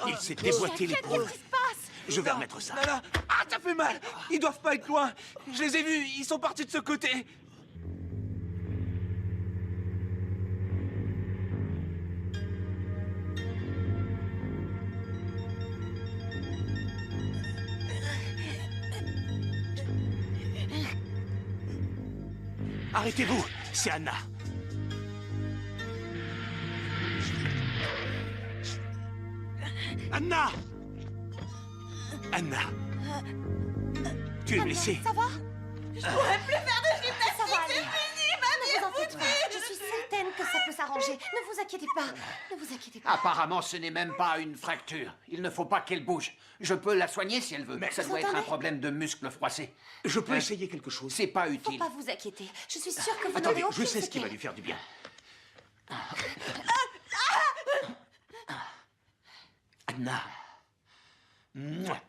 Il s'est déboîté l'épaule. Qu'est-ce qui se passe? Je vais remettre ça. Non, non. Ah, ça fait mal. Ils doivent pas être loin. Je les ai vus, ils sont partis de ce côté. Arrêtez-vous, c'est Anna. Anna! Anna! Tu es blessée? Ça va? Je pourrais plus faire de gymnastique, Ça va c'est aller. fini, Ne vous en faites pas. Je suis certaine que ça peut s'arranger. Ne vous inquiétez pas. Ne vous inquiétez pas. Apparemment, ce n'est même pas une fracture. Il ne faut pas qu'elle bouge. Je peux la soigner si elle veut. Mais ça vous doit être un entendez? problème de muscle froissé. Je peux essayer quelque chose. C'est pas Faut utile. pas vous inquiéter. Je suis sûre que vous Attendez, n'avez aucune je sais ce qui va séquelle. lui faire du bien. Anna. Mouah.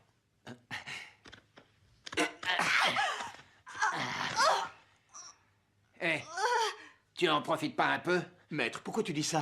Hé, tu en profites pas un peu? Maître, pourquoi tu dis ça?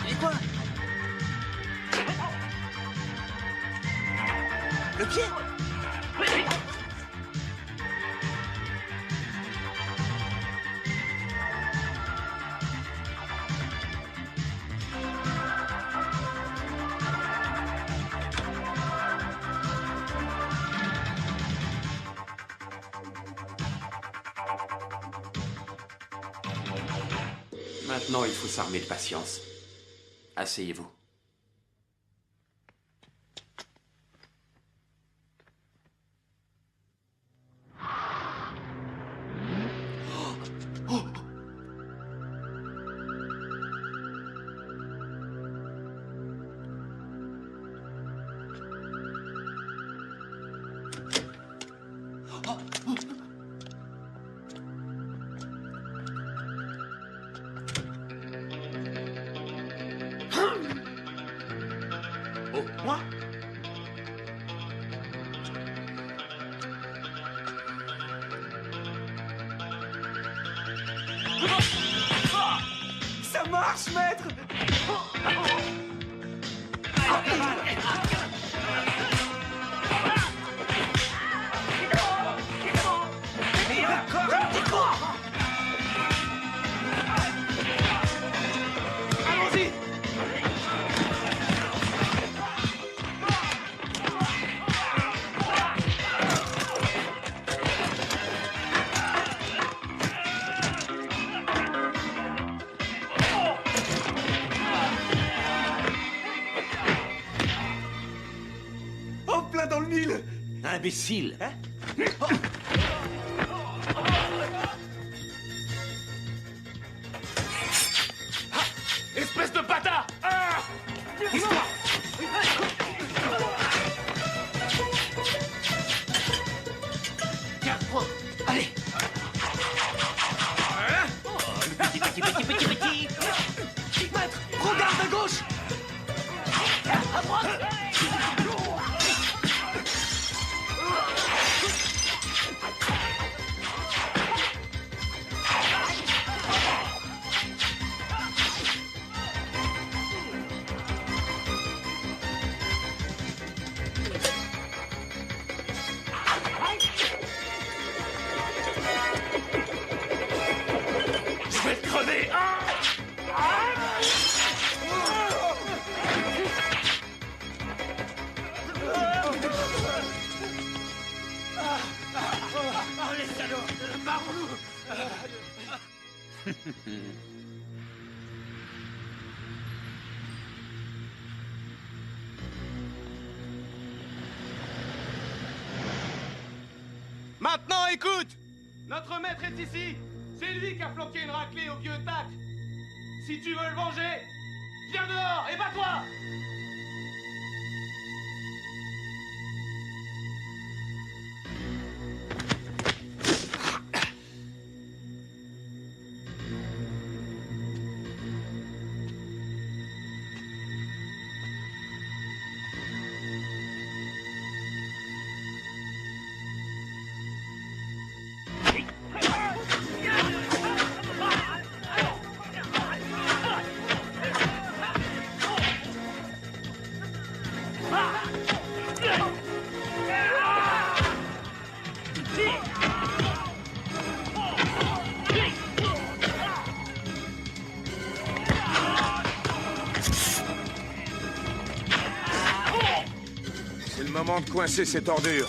Et quoi? Le pied? Maintenant, il faut s'armer de patience. Asseyez-vous. Oh, moi? Ça marche, maître! Mais encore un petit coup! Allons-y! En plein dans le mille! Imbécile! Hein? Espèce de bâtard! Ah! Histoire! écoute! Notre maître est ici! C'est lui qui a planqué une raclée au vieux Tac! Si tu veux le venger, viens dehors et bats-toi! C'est le moment de coincer cette ordure.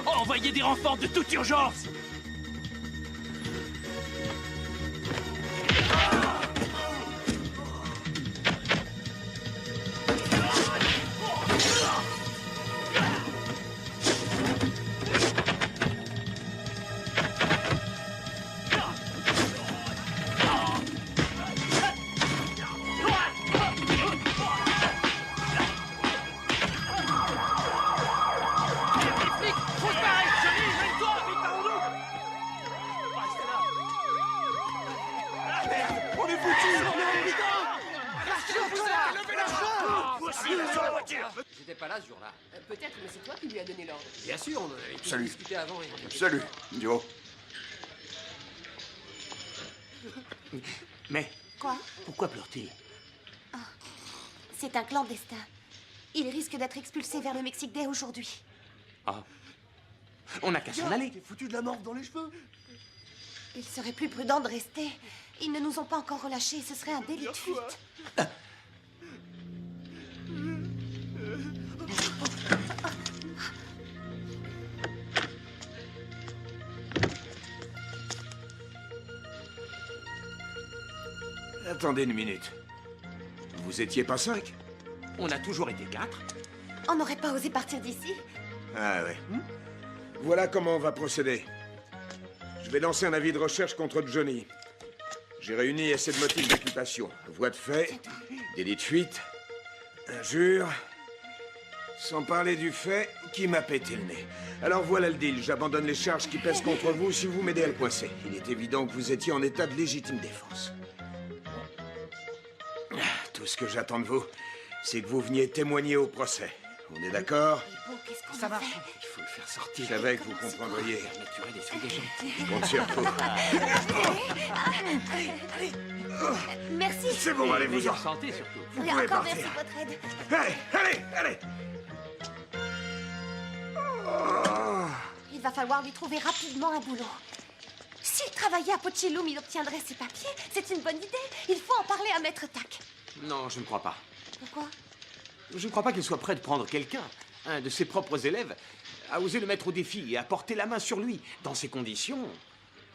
Envoyez des renforts de toute urgence! J'étais pas là ce jour-là. Peut-être, mais c'est toi qui lui as donné l'ordre. Bien sûr, on en avait tous Salut. discuté avant. Salut, Dio. Mais Quoi? pourquoi pleure-t-il? C'est un clandestin. Il risque d'être expulsé vers le Mexique dès aujourd'hui. Ah. On n'a qu'à s'en aller. T'es foutu de la morve dans les cheveux. Il serait plus prudent de rester. Ils ne nous ont pas encore relâchés. Ce serait un délit de fuite. Attendez une minute. Vous étiez pas 5? On a toujours été 4. On n'aurait pas osé partir d'ici. Ah ouais. Voilà comment on va procéder. Je vais lancer un avis de recherche contre Johnny. J'ai réuni assez de motifs d'inculpation. Voies de fait, délit de fuite, injure, sans parler du fait qui m'a pété le nez. Alors voilà le deal, j'abandonne les charges qui pèsent contre vous si vous m'aidez à le coincer. Il est évident que vous étiez en état de légitime défense. Tout ce que j'attends de vous, c'est que vous veniez témoigner au procès. On est d'accord? Ça marche. Il faut le faire sortir. Je savais que vous comprendriez. Je compte Merci. sur vous. Merci. C'est bon, allez, vous en. Santé, surtout. Vous Et pouvez encore partir. merci de votre aide. Allez. Oh. Il va falloir lui trouver rapidement un boulot. S'il travaillait à Pochilum, il obtiendrait ses papiers. C'est une bonne idée. Il faut en parler à Maître Tac. Non, je ne crois pas. Pourquoi? Je ne crois pas qu'il soit prêt de prendre quelqu'un, un de ses propres élèves, à oser le mettre au défi et à porter la main sur lui. Dans ces conditions,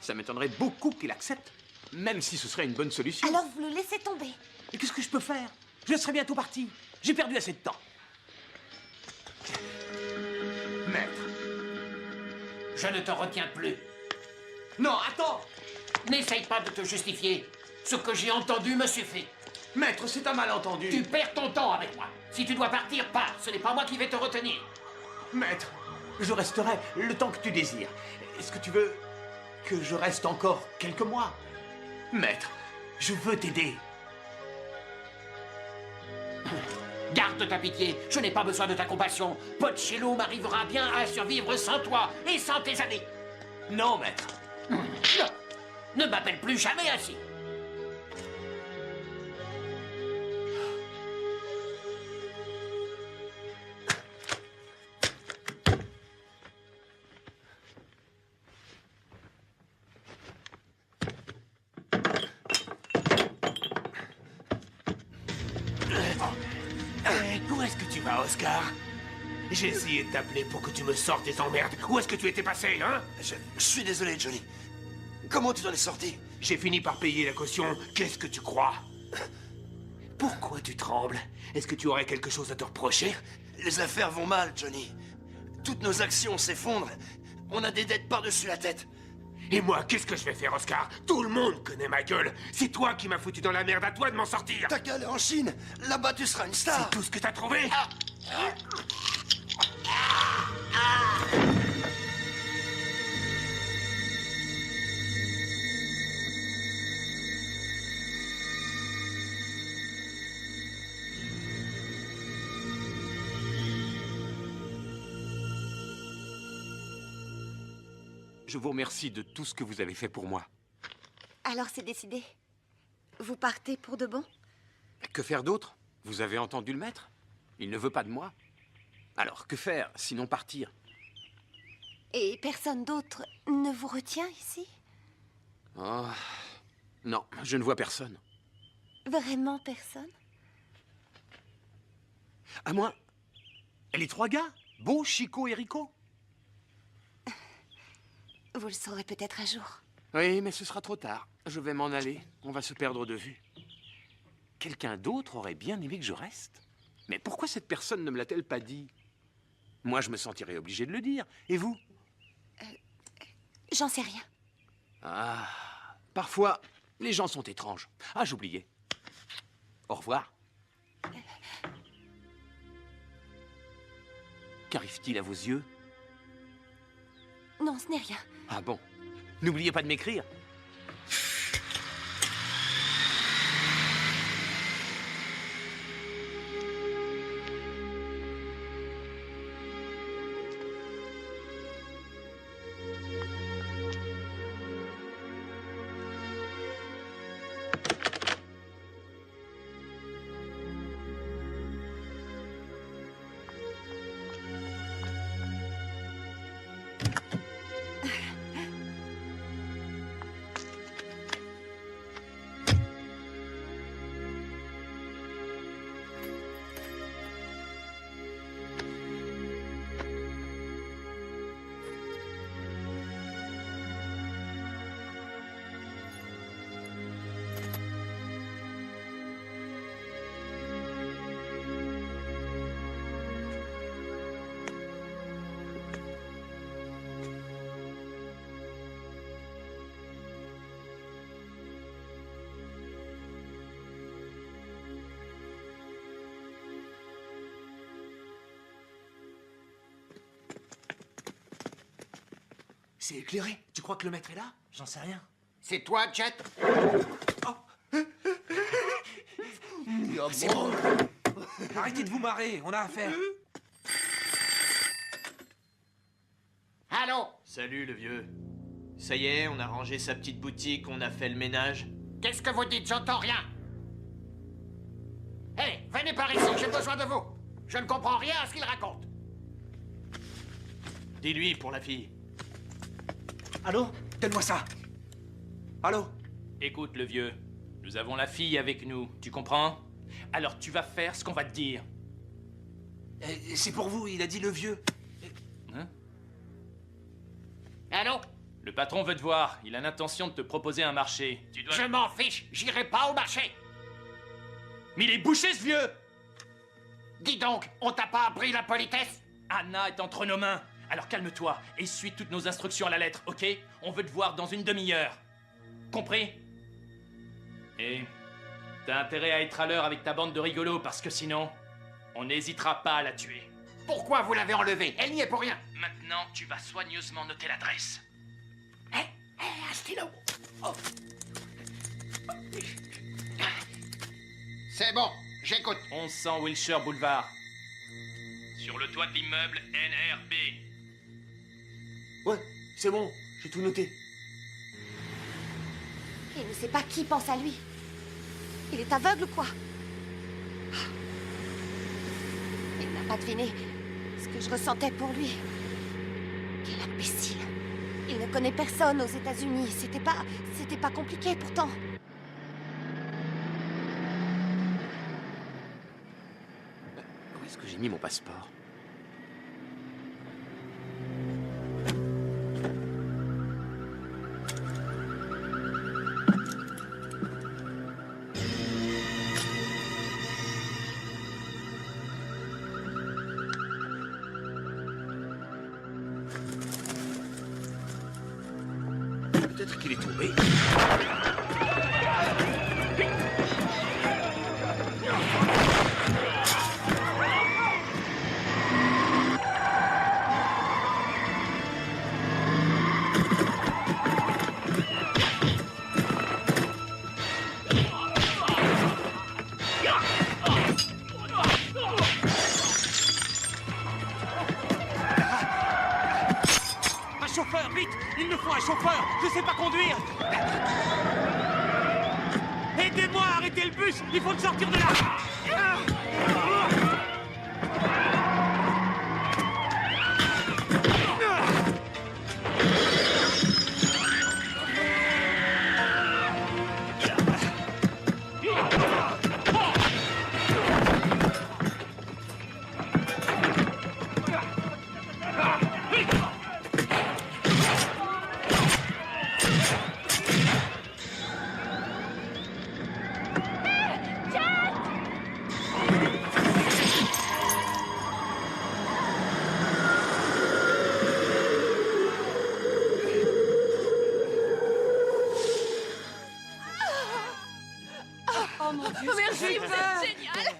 ça m'étonnerait beaucoup qu'il accepte, même si ce serait une bonne solution. Alors vous le laissez tomber. Et qu'est-ce que je peux faire? Je serai bientôt parti. J'ai perdu assez de temps. Maître, je ne te retiens plus. Non, attends! N'essaye pas de te justifier. Ce que j'ai entendu me suffit. Maître, c'est un malentendu. Tu perds ton temps avec moi. Si tu dois partir, pars. Ce n'est pas moi qui vais te retenir. Maître, je resterai le temps que tu désires. Est-ce que tu veux que je reste encore quelques mois? Maître, je veux t'aider. Garde ta pitié. Je n'ai pas besoin de ta compassion. Pochilum arrivera bien à survivre sans toi et sans tes amis. Non, maître. Non. Ne m'appelle plus jamais ainsi. Où est-ce que tu vas, Oscar? J'ai essayé de t'appeler pour que tu me sortes des emmerdes. Où est-ce que tu étais passé, hein? Je suis désolé, Johnny. Comment tu t'en es sorti? J'ai fini par payer la caution. Qu'est-ce que tu crois? Pourquoi tu trembles? Est-ce que tu aurais quelque chose à te reprocher? Les affaires vont mal, Johnny. Toutes nos actions s'effondrent. On a des dettes par-dessus la tête. Et moi, qu'est-ce que je vais faire, Oscar? Tout le monde connaît ma gueule. C'est toi qui m'as foutu dans la merde, à toi de m'en sortir. T'as qu'à aller en Chine. Là-bas, tu seras une star. C'est tout ce que t'as trouvé? Je vous remercie de tout ce que vous avez fait pour moi. Alors c'est décidé. Vous partez pour de bon? Que faire d'autre? Vous avez entendu le maître? Il ne veut pas de moi. Alors, que faire, sinon partir? Et personne d'autre ne vous retient ici? Oh, non, je ne vois personne. Vraiment personne? À moi? Et les trois gars? Beau, Chico et Rico? Vous le saurez peut-être un jour. Oui, mais ce sera trop tard. Je vais m'en aller. On va se perdre de vue. Quelqu'un d'autre aurait bien aimé que je reste. Mais pourquoi cette personne ne me l'a-t-elle pas dit? Moi, je me sentirais obligé de le dire. Et vous? J'en sais rien. Ah, parfois, les gens sont étranges. Ah, j'oubliais. Au revoir. Qu'arrive-t-il à vos yeux? Non, ce n'est rien. Ah bon? N'oubliez pas de m'écrire. C'est éclairé. Tu crois que le maître est là? J'en sais rien. C'est toi, Jet? C'est bon. Arrêtez de vous marrer, on a affaire. Allô? Salut, le vieux. Ça y est, on a rangé sa petite boutique, on a fait le ménage. Qu'est-ce que vous dites? J'entends rien. Hé, venez par ici, j'ai besoin de vous. Je ne comprends rien à ce qu'il raconte. Dis-lui pour la fille. Allô? Donne-moi ça. Allô? Écoute, le vieux. Nous avons la fille avec nous, tu comprends? Alors tu vas faire ce qu'on va te dire. C'est pour vous, il a dit le vieux. Hein? Allô? Le patron veut te voir. Il a l'intention de te proposer un marché. Tu dois... Je m'en fiche, j'irai pas au marché. Mais il est bouché, ce vieux! Dis donc, on t'a pas appris la politesse? Anna est entre nos mains. Alors calme-toi et suis toutes nos instructions à la lettre, ok? On veut te voir dans une demi-heure. Compris? Et t'as intérêt à être à l'heure avec ta bande de rigolos parce que sinon, on n'hésitera pas à la tuer. Pourquoi vous l'avez enlevée? Elle n'y est pour rien. Maintenant, tu vas soigneusement noter l'adresse. Un stylo. Oh. C'est bon, j'écoute. 1100 Wilshire Boulevard. Sur le toit de l'immeuble NRB. Ouais, c'est bon, j'ai tout noté. Il ne sait pas qui pense à lui. Il est aveugle ou quoi? Il n'a pas deviné ce que je ressentais pour lui. Quel imbécile. Il ne connaît personne aux États-Unis. C'était pas compliqué pourtant. Où est-ce que j'ai mis mon passeport? Peut-être qu'il est tombé. Un chauffeur, vite! Il nous faut un chauffeur! Je sais pas conduire! Aidez-moi à arrêter le bus! Il faut le sortir de là! Oh mon Dieu, Merci, vous êtes génial.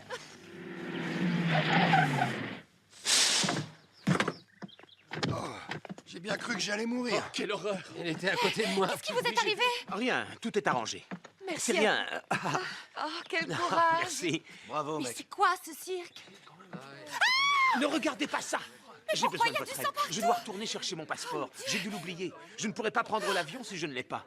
J'ai bien cru que j'allais mourir. Oh, quelle horreur! Elle était à côté de moi. Qu'est-ce qui vous est arrivé? Rien, tout est arrangé. Merci. C'est bien. Oh, quel courage. Merci. Bravo, Mais mec. c'est quoi ce cirque? Ne regardez pas ça! J'ai pourquoi besoin il y de a du votre sang aide. partout? Je dois retourner chercher mon passeport. J'ai dû l'oublier. Je ne pourrai pas prendre l'avion si je ne l'ai pas.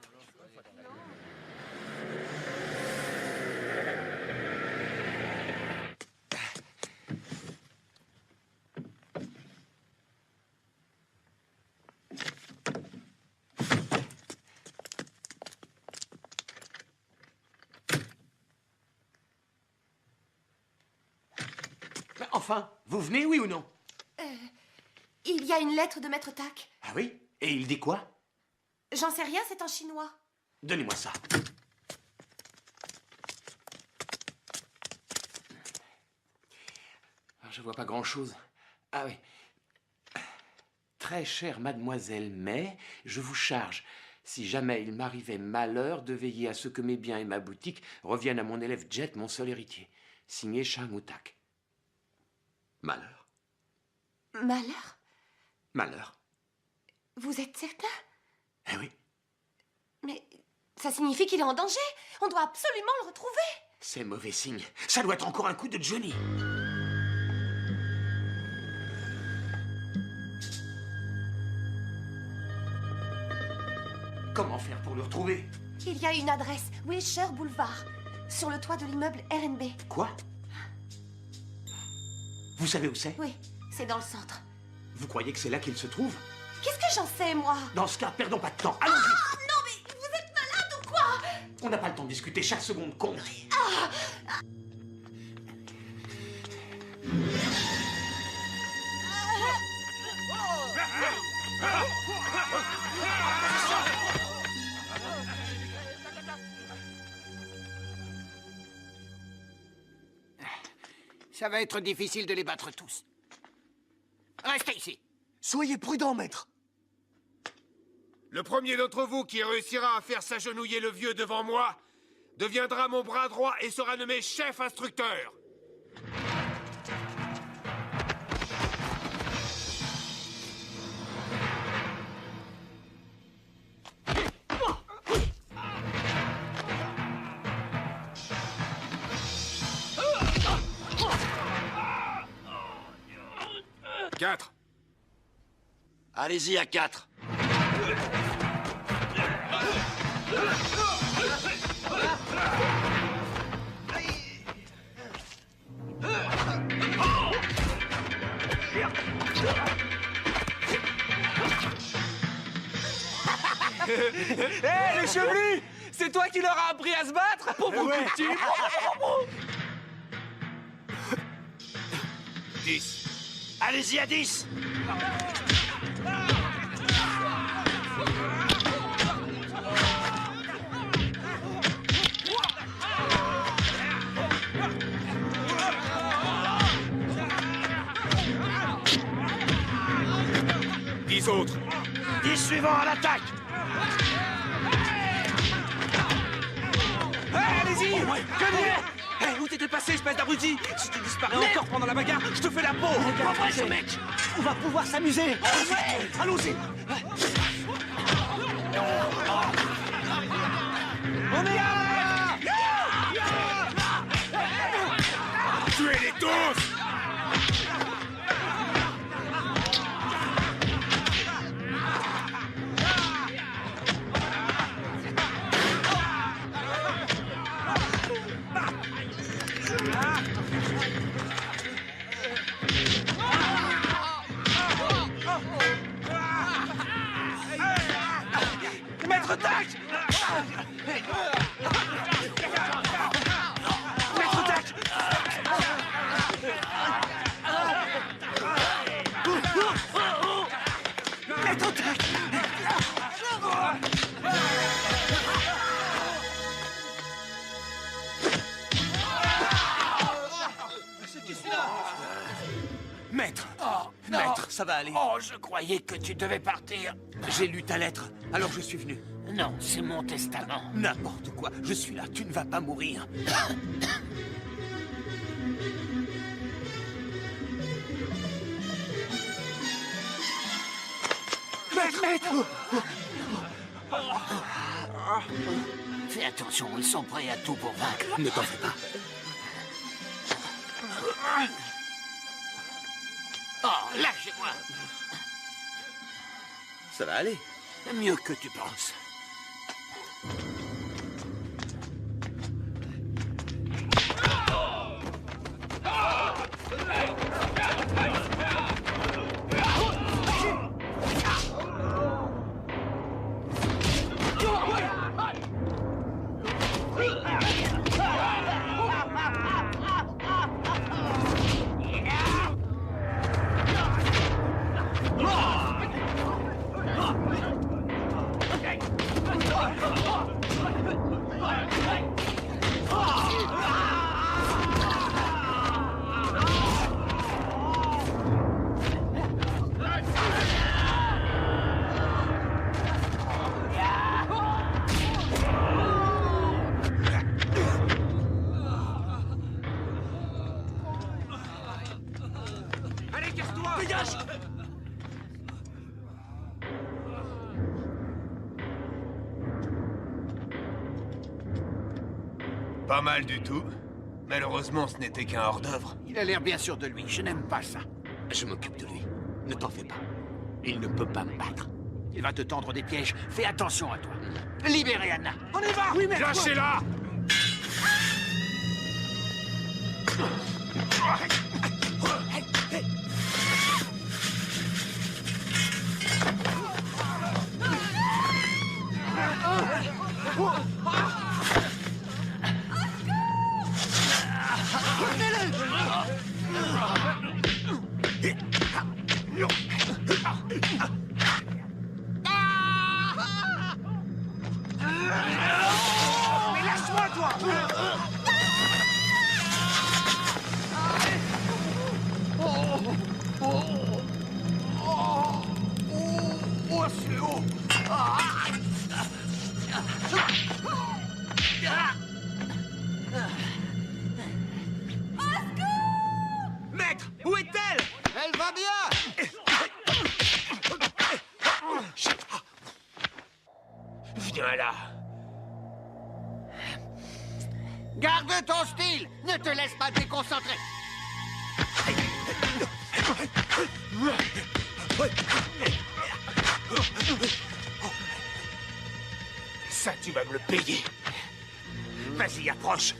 Mais enfin, vous venez, oui ou non? Il y a une lettre de Maître Tak. Ah oui? Et il dit quoi? J'en sais rien, c'est en chinois. Donnez-moi ça. Je vois pas grand-chose. Ah oui. Très chère mademoiselle May, je vous charge, si jamais il m'arrivait malheur, de veiller à ce que mes biens et ma boutique reviennent à mon élève Jet, mon seul héritier. Signé Shang Utak. Malheur. Malheur? Malheur. Vous êtes certain? Eh oui, Mais ça signifie qu'il est en danger. On doit absolument le retrouver. c'est mauvais signe. Ça doit être encore un coup de Johnny. Comment faire pour le retrouver? Il y a une adresse, Wilshire Boulevard, sur le toit de l'immeuble RNB. Quoi? Vous savez où c'est? Oui, c'est dans le centre. Vous croyez que c'est là qu'il se trouve? Qu'est-ce que j'en sais, moi? Dans ce cas, perdons pas de temps. Allons-y! Ah, non, mais vous êtes malade ou quoi? On n'a pas le temps de discuter, chaque seconde compte. Ah. Ça va être difficile de les battre tous. Restez ici. Soyez prudent, maître. Le premier d'entre vous qui réussira à faire s'agenouiller le vieux devant moi deviendra mon bras droit et sera nommé chef instructeur. Quatre. Allez-y à 4. Hé, le chevelu! C'est toi qui leur as appris à se battre? Pauvre petit! 10. Allez-y à 10. Dix autres. 10 suivants à l'attaque. Allez-y! Hé, où t'étais passé, espèce d'abruti? Si tu disparais encore pendant la bagarre, je te fais la peau! Pas vrai, ce mec! On va pouvoir s'amuser. Allons-y! On est là! Tuez-les tous! Maître Tac! Maître Tac! Maître Tac! Maître! non. Maître, ça va aller. Oh, je croyais que tu devais partir. J'ai lu ta lettre, alors je suis venu. Non, c'est mon testament. N'importe quoi, je suis là, tu ne vas pas mourir. Maître! Fais attention, ils sont prêts à tout pour vaincre. Ne t'en fais pas. Oh, lâchez-moi. Ça va aller. Mieux que tu penses. Allez, casse-toi! Dégage! Pas mal du tout. Malheureusement, ce n'était qu'un hors-d'œuvre. Il a l'air bien sûr de lui. Je n'aime pas ça. Je m'occupe de lui. Ne t'en fais pas. Il ne peut pas me battre. Il va te tendre des pièges. Fais attention à toi. Libérez Anna. On y va! Oui, maître! Lâchez-la! Mais lâche-moi, toi! Oh, c'est haut! Maître, où est-elle? Elle va bien. Viens là. Garde ton style. Ne te laisse pas déconcentrer. Ça, tu vas me le payer. Vas-y, approche.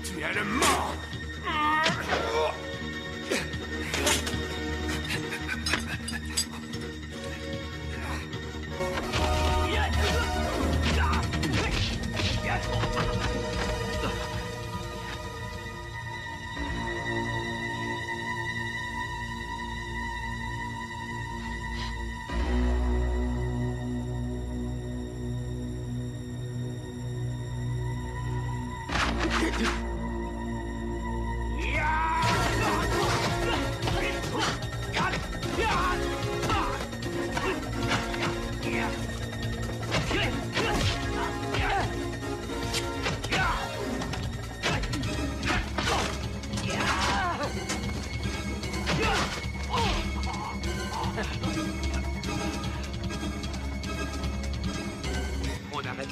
Tu as le mort!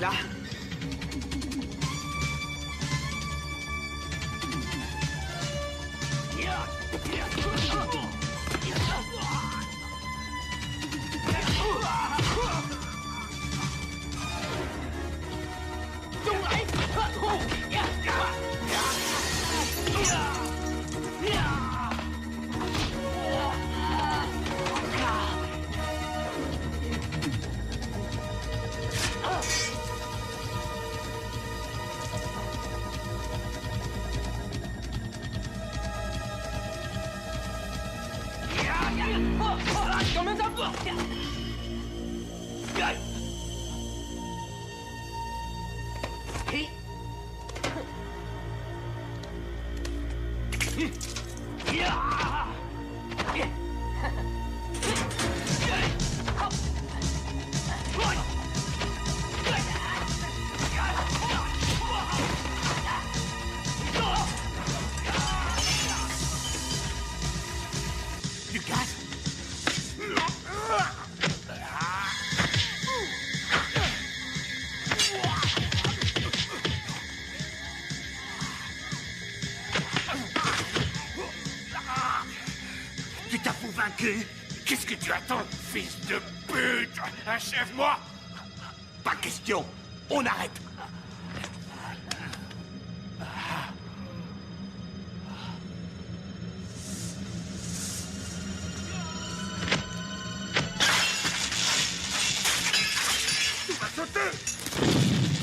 d'être là. Tu t'avoues vaincu? Qu'est-ce que tu attends, fils de pute? Achève-moi! Pas question! On arrête! Tu vas sauter!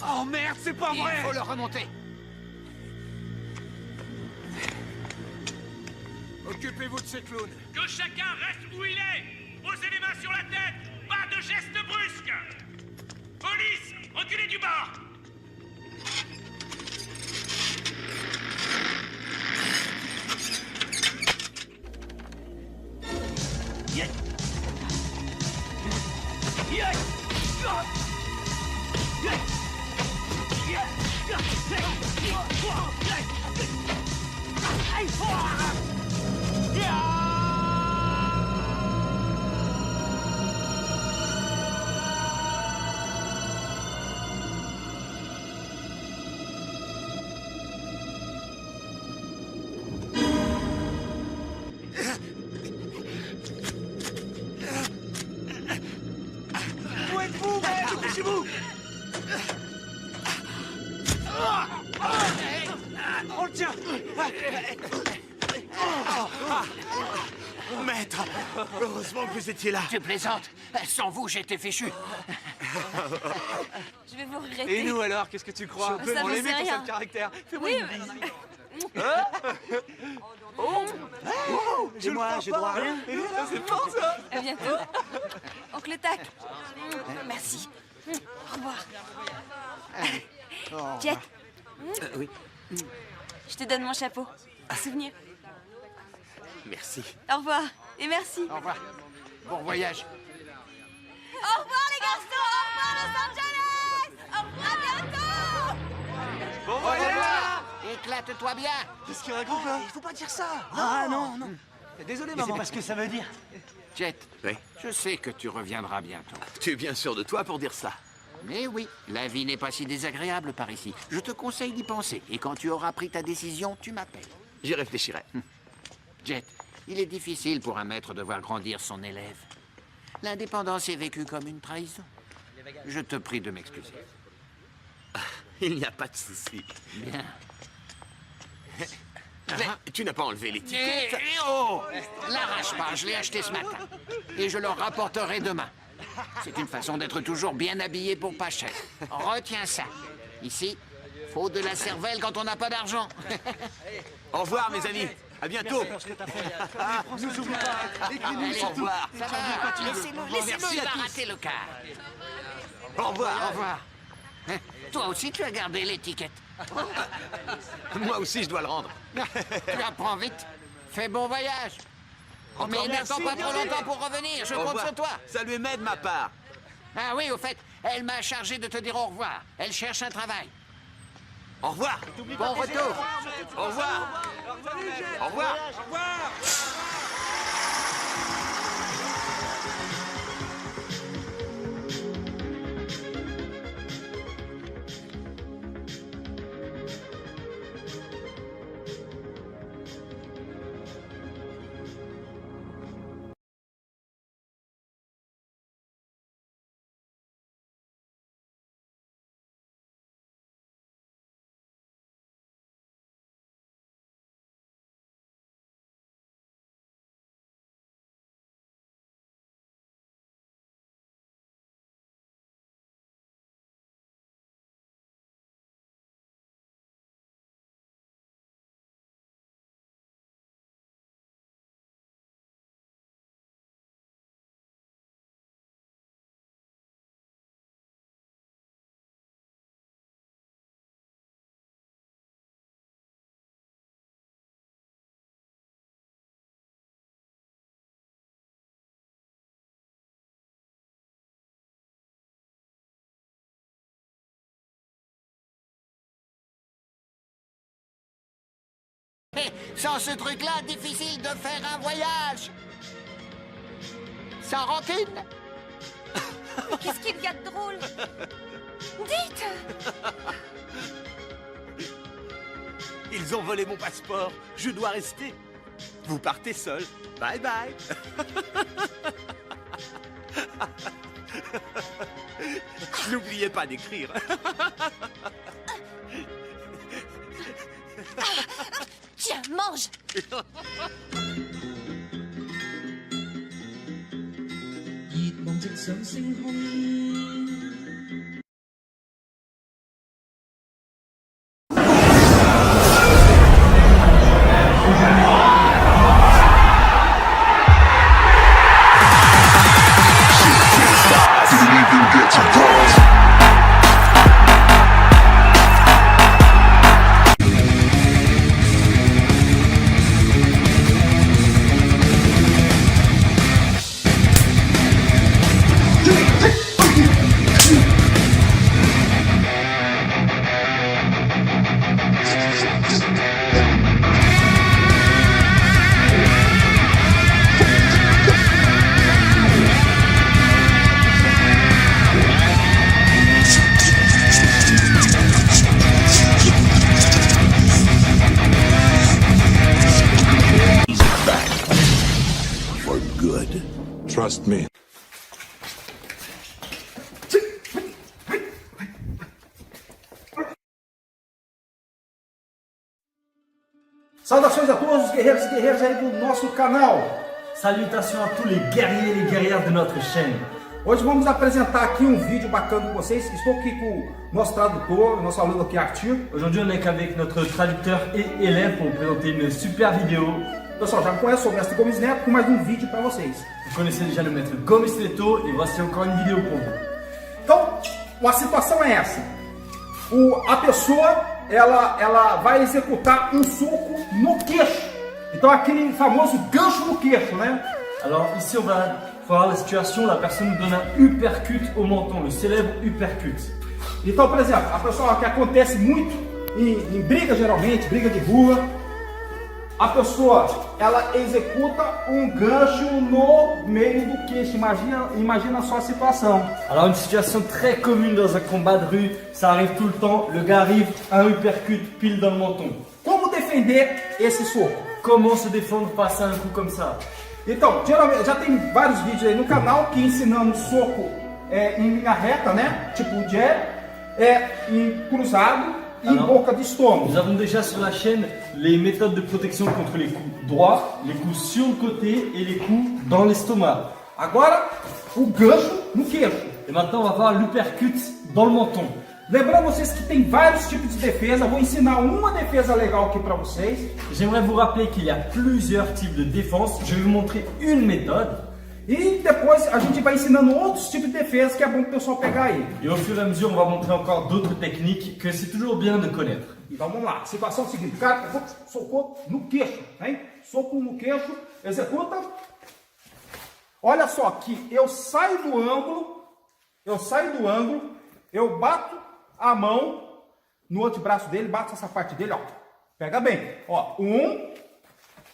Oh merde, c'est pas vrai! Il faut le remonter. Occupez-vous de ces clowns. Que chacun reste où il est. Posez les mains sur la tête. Pas de gestes brusques. Police, reculez du bord. Où êtes-vous, merde? Dépêchez-vous! On le tient! Maître, heureusement que vous étiez là. Tu plaisantes? Sans vous, j'étais fichu. Je vais vous regretter. Et nous alors, qu'est-ce que tu crois? Ça, On j'en l'aimait sais ton rien. sale caractère. Fais-moi Oui, une bise. Et moi, j'ai droit à rien. C'est fort ça. À bientôt. Oncle Tac. Merci. Au revoir. Jet. Oui. Je te donne mon chapeau. Souvenir. Merci. Au revoir. Et merci. Au revoir. Bon voyage. Au revoir les garçons. Au revoir Los Angeles. Au revoir, à bientôt. Bon Au voyage. revoir. Éclate-toi bien. Qu'est-ce qu'il raconte là? Il faut pas dire ça. Ah non, non. Désolé Mais c'est maman. pas ce que ça veut dire. Jet, Oui. je sais que tu reviendras bientôt. Tu es bien sûr de toi pour dire ça. Mais oui, la vie n'est pas si désagréable par ici. Je te conseille d'y penser. Et quand tu auras pris ta décision, tu m'appelles. J'y réfléchirai. Jet, il est difficile pour un maître de voir grandir son élève. L'indépendance est vécue comme une trahison. Je te prie de m'excuser. Il n'y a pas de souci. Bien. Mais tu n'as pas enlevé l'étiquette. Oh! L'arrache pas, je l'ai acheté ce matin. Et je le rapporterai demain. C'est une façon d'être toujours bien habillé pour pas cher. Retiens ça. Ici, faut de la cervelle quand on n'a pas d'argent. Au revoir, mes amis. À bientôt. Nous oublie pas. Écris-nous Allez, surtout. Au revoir. Ça va, laissez-le, Merci il à va tous. rater le quart. Au revoir. Au revoir. Hein, toi aussi, tu as gardé l'étiquette. Moi aussi, je dois le rendre. Tu apprends vite. Fais bon voyage. Encore Mais merci, n'attends pas trop merci. longtemps pour revenir, je Au compte revoir. sur toi. Ça lui met de ma part. Ah oui, au fait, elle m'a chargé de te dire au revoir. Elle cherche un travail. Au revoir. Bon retour. Au revoir. Au revoir. Au revoir. Sans ce truc-là, difficile de faire un voyage. Sans rancune. Mais qu'est-ce qu'il y a de drôle? Dites! Ils ont volé mon passeport. Je dois rester. Vous partez seul. Bye bye. N'oubliez pas d'écrire. Tiens, mange! 熱望直上星空。Trust me. Saudações a todos os guerreiros e guerreiras aí do nosso canal. Salutations à tous les guerriers et les guerrières de notre chaîne. Hoje vamos apresentar aqui um vídeo bacana com vocês. Estou aqui com o nosso tradutor, nosso aluno aqui, Arthur. Aujourd'hui, on est avec notre traducteur et élève pour vous présenter une super vidéo. Pessoal, já me conhece, sou o Mestre Gomes Neto, com mais um vídeo para vocês. Vous connaissez déjà le maître Gomes Neto et voici encore une vidéo pour vous. Então, a situação é essa. A pessoa, ela vai executar um soco no queixo. Então, aquele famoso gancho no queixo, né? Alors, ici, on va voir la situation, la personne nous donne un uppercut au menton, le célèbre uppercut. Então, por exemplo, a pessoa que acontece muito em briga, geralmente, briga de rua, a pessoa, ela executa um gancho no meio do queixo. Imagina só a situação. Alors, une situation très commune dans un combat de rue, ça arrive tout le temps, le gars arrive, un uppercut pile dans le menton. Como defender esse soco? Comment se défendre face à un coup comme ça? Então, geralmente, já tem vários vídeos aí no canal que ensinamos soco em linha reta, né? Tipo o jab, em cruzado e boca de estômago. Nous avons déjà sur la chaîne les méthodes de protection contre les coups droits, les coups sur le côté et les coups dans l'estomac. Agora, o gancho no queixo. Et maintenant, on va voir l'uppercut dans le menton. Lembrando vocês que tem vários tipos de defesa. Vou ensinar uma defesa legal aqui para vocês. J'aimerais vous rappeler qu'il y a plusieurs types de défense. Je vais vous montrer une méthode. E depois a gente vai ensinando outros tipos de defesa que é bom que o pessoal pegar aí. Et au fur et à mesure, on va montrer encore d'autres techniques que c'est toujours bien de connaître. Então vamos lá. Situação seguinte. O cara socou no queixo, hein? Soco no queixo, executa. Olha só que eu saio do ângulo eu saio do ângulo, eu bato a mão no antebraço dele, bato essa parte dele, ó. Pega bem. Ó, 1,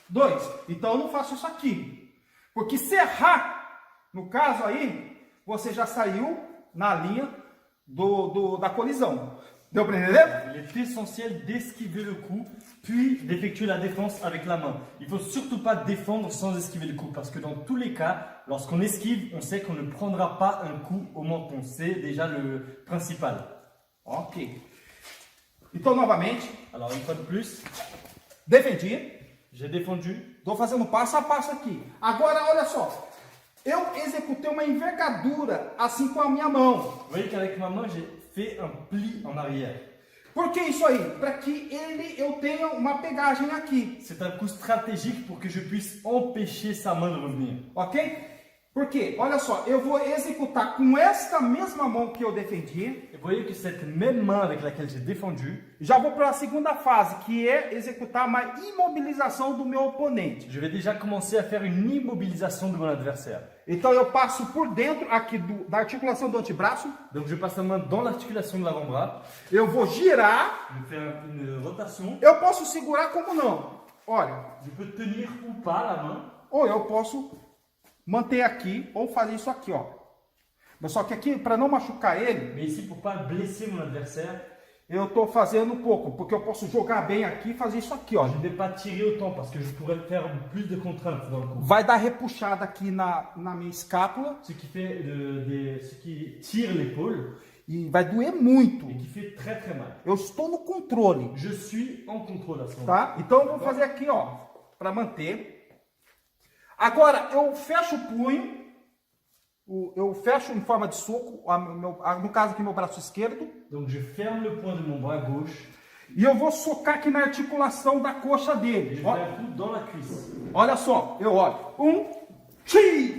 2. Então eu não faço isso aqui. Porque se errar, no caso aí, você já saiu na linha da colisão. Deu para entender? Il est essentiel d'esquiver le coup, puis d'effectuer la défense avec la main. Il ne faut surtout pas défendre sans esquiver le coup, parce que dans tous les cas, lorsqu'on esquive, on sait qu'on ne prendra pas un coup au menton. C'est déjà le principal. Ok. Então, novamente. Alors, une fois de plus. Defendi. J'ai défendu. Estou fazendo passo a passo aqui. Agora, olha só. Eu executei uma envergadura assim com a minha mão. Vous voyez qu'avec ma main, j'ai fait un pli en arrière. Por que isso aí? Para que eu tenha uma pegagem aqui. C'est un coup stratégique pour que je puisse empêcher sa main de revenir. Ok? Porque, olha só, eu vou executar com esta mesma mão que eu defendi. Et vous voyez que cette même main avec laquelle j'ai défendu, já vou para a segunda fase, que é executar uma imobilização do meu oponente. Je vais déjà commencer à faire une immobilisation de mon adversaire. Então eu passo por dentro aqui da articulação do antebraço. Donc je passe la main dans l'articulation de l'avant-bras. Eu vou girar. Je vais faire une rotation. Eu posso segurar como não. Olha. Je peux tenir ou pas la main. Ou eu posso manter aqui ou fazer isso aqui, ó. Mas só que aqui, para não machucar ele, mais ici pour pas blesser mon adversaire, eu estou fazendo pouco, porque eu posso jogar bem aqui e fazer isso aqui, ó. Je ne vais pas tirer autant parce que je pourrais faire plus de contraintes dans le coup. Vai dar repuxada aqui na minha escápula, ce qui fait ce qui tire l'épaule. E vai doer muito. Et qui fait très très mal. Eu estou no controle. Je suis en contrôle à ce moment. Tá? Então eu vou fazer aqui, ó, para manter. Agora, eu fecho o punho, eu fecho em forma de soco, no caso aqui meu braço esquerdo. Donc je ferme le poing de mon bras gauche. E eu vou socar aqui na articulação da coxa dele. Je vais un coup dans la cuisse. Olha só, eu olho.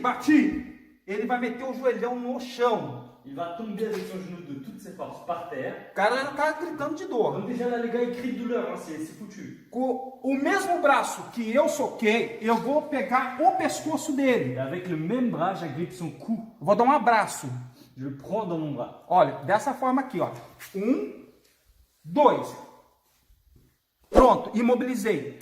Bati. Ele vai meter o joelhão no chão. Il va tomber avec son genou de toutes ses forces par terre. O cara tá gritando de dor. Donc déjà là, les gars, ils crient de douleur, hein, c'est foutu. Com o mesmo braço que eu soquei, eu vou pegar o pescoço dele. Et avec le même bras, j'agrippe son cou. Vou dar um abraço. Je le prends dans mon bras. Olha, dessa forma aqui, ó. 1, 2. Pronto, imobilizei.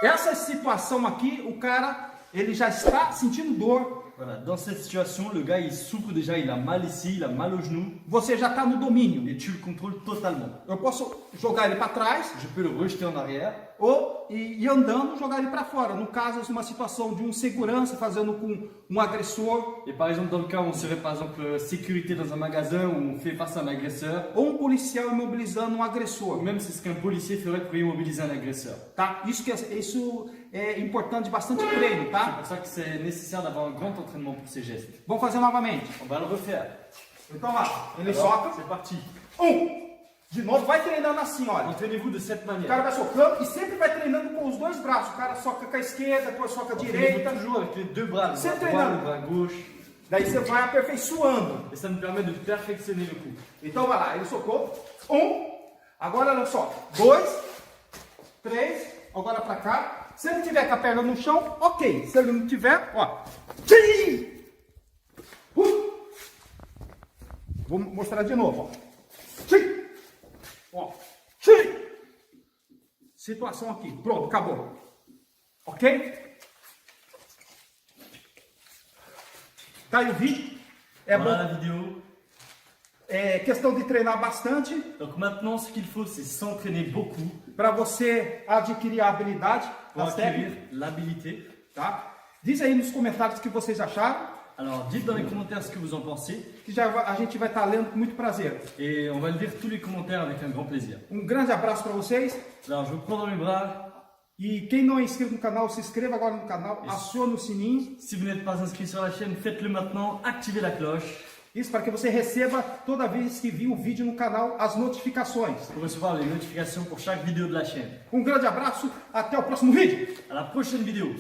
Essa situação aqui, o cara, ele já está sentindo dor. Voilà, dans cette situation, le gars il souffre déjà, il a mal ici, il a mal au genou. Você já está no domínio. Et tu le contrôles totalement. Eu posso jogar ele para trás. Je peux le rejeter en arrière. Ou ir andando, jogar ele para fora. No caso, uma situação de segurança fazendo com um agressor. Et par exemple, dans le cas où on serait par exemple sécurité dans un magasin où on fait face à un agresseur. Ou policial imobilizando agressor. Ou même c'est ce qu'un policier ferait pour immobiliser un agresseur. Tá? Isso é importante de bastante treino, tá? C'est pour ça que c'est nécessaire d'avoir un grand entraînement pour ces gestes. Vamos fazer novamente. On va le refaire. Então lá, ele soca. C'est parti. De novo, vai treinando assim, olha. Entraînez-vous de cette manière. O cara vai socando e sempre vai treinando com os dois braços. O cara soca com a esquerda, depois soca com a direita. Toujours avec les deux bras, le Sempre bras droit, treinando. le bras gauche. Daí você vai aperfeiçoando. Et ça me permet de perfectionner le coup. Então vai lá, ele socou. 1. Agora olha só. 2, 3. Agora pra cá. Se ele tiver com a perna no chão, ok. Se ele não tiver, ó. Vou mostrar de novo, ó. Situação aqui. Pronto, acabou. Ok? Tá aí o vídeo. Voilà la vidéo. É questão de treinar bastante. Donc maintenant, ce qu'il faut, c'est s'entraîner beaucoup. Para você adquirir a habilidade, pour acquérir l'habilité. Tá? Diz aí nos comentários o que vocês acharam. Alors, dites dans les commentaires ce que vous en pensez. Que a gente vai estar lendo com muito prazer. Et on va lire tous les commentaires avec un grand plaisir. Grande abraço para vocês. Alors, je vous prends dans mes bras. E quem não é inscrito no canal, se inscreva agora no canal, acione o sininho. Si vous n'êtes pas inscrit sur la chaîne, faites-le maintenant, activez la cloche. Isso para que você receba toda vez que vir um vídeo no canal as notificações. Pour recevoir les notifications pour chaque vidéo de la chaîne. Grande abraço, até o próximo vídeo. À la prochaine vidéo.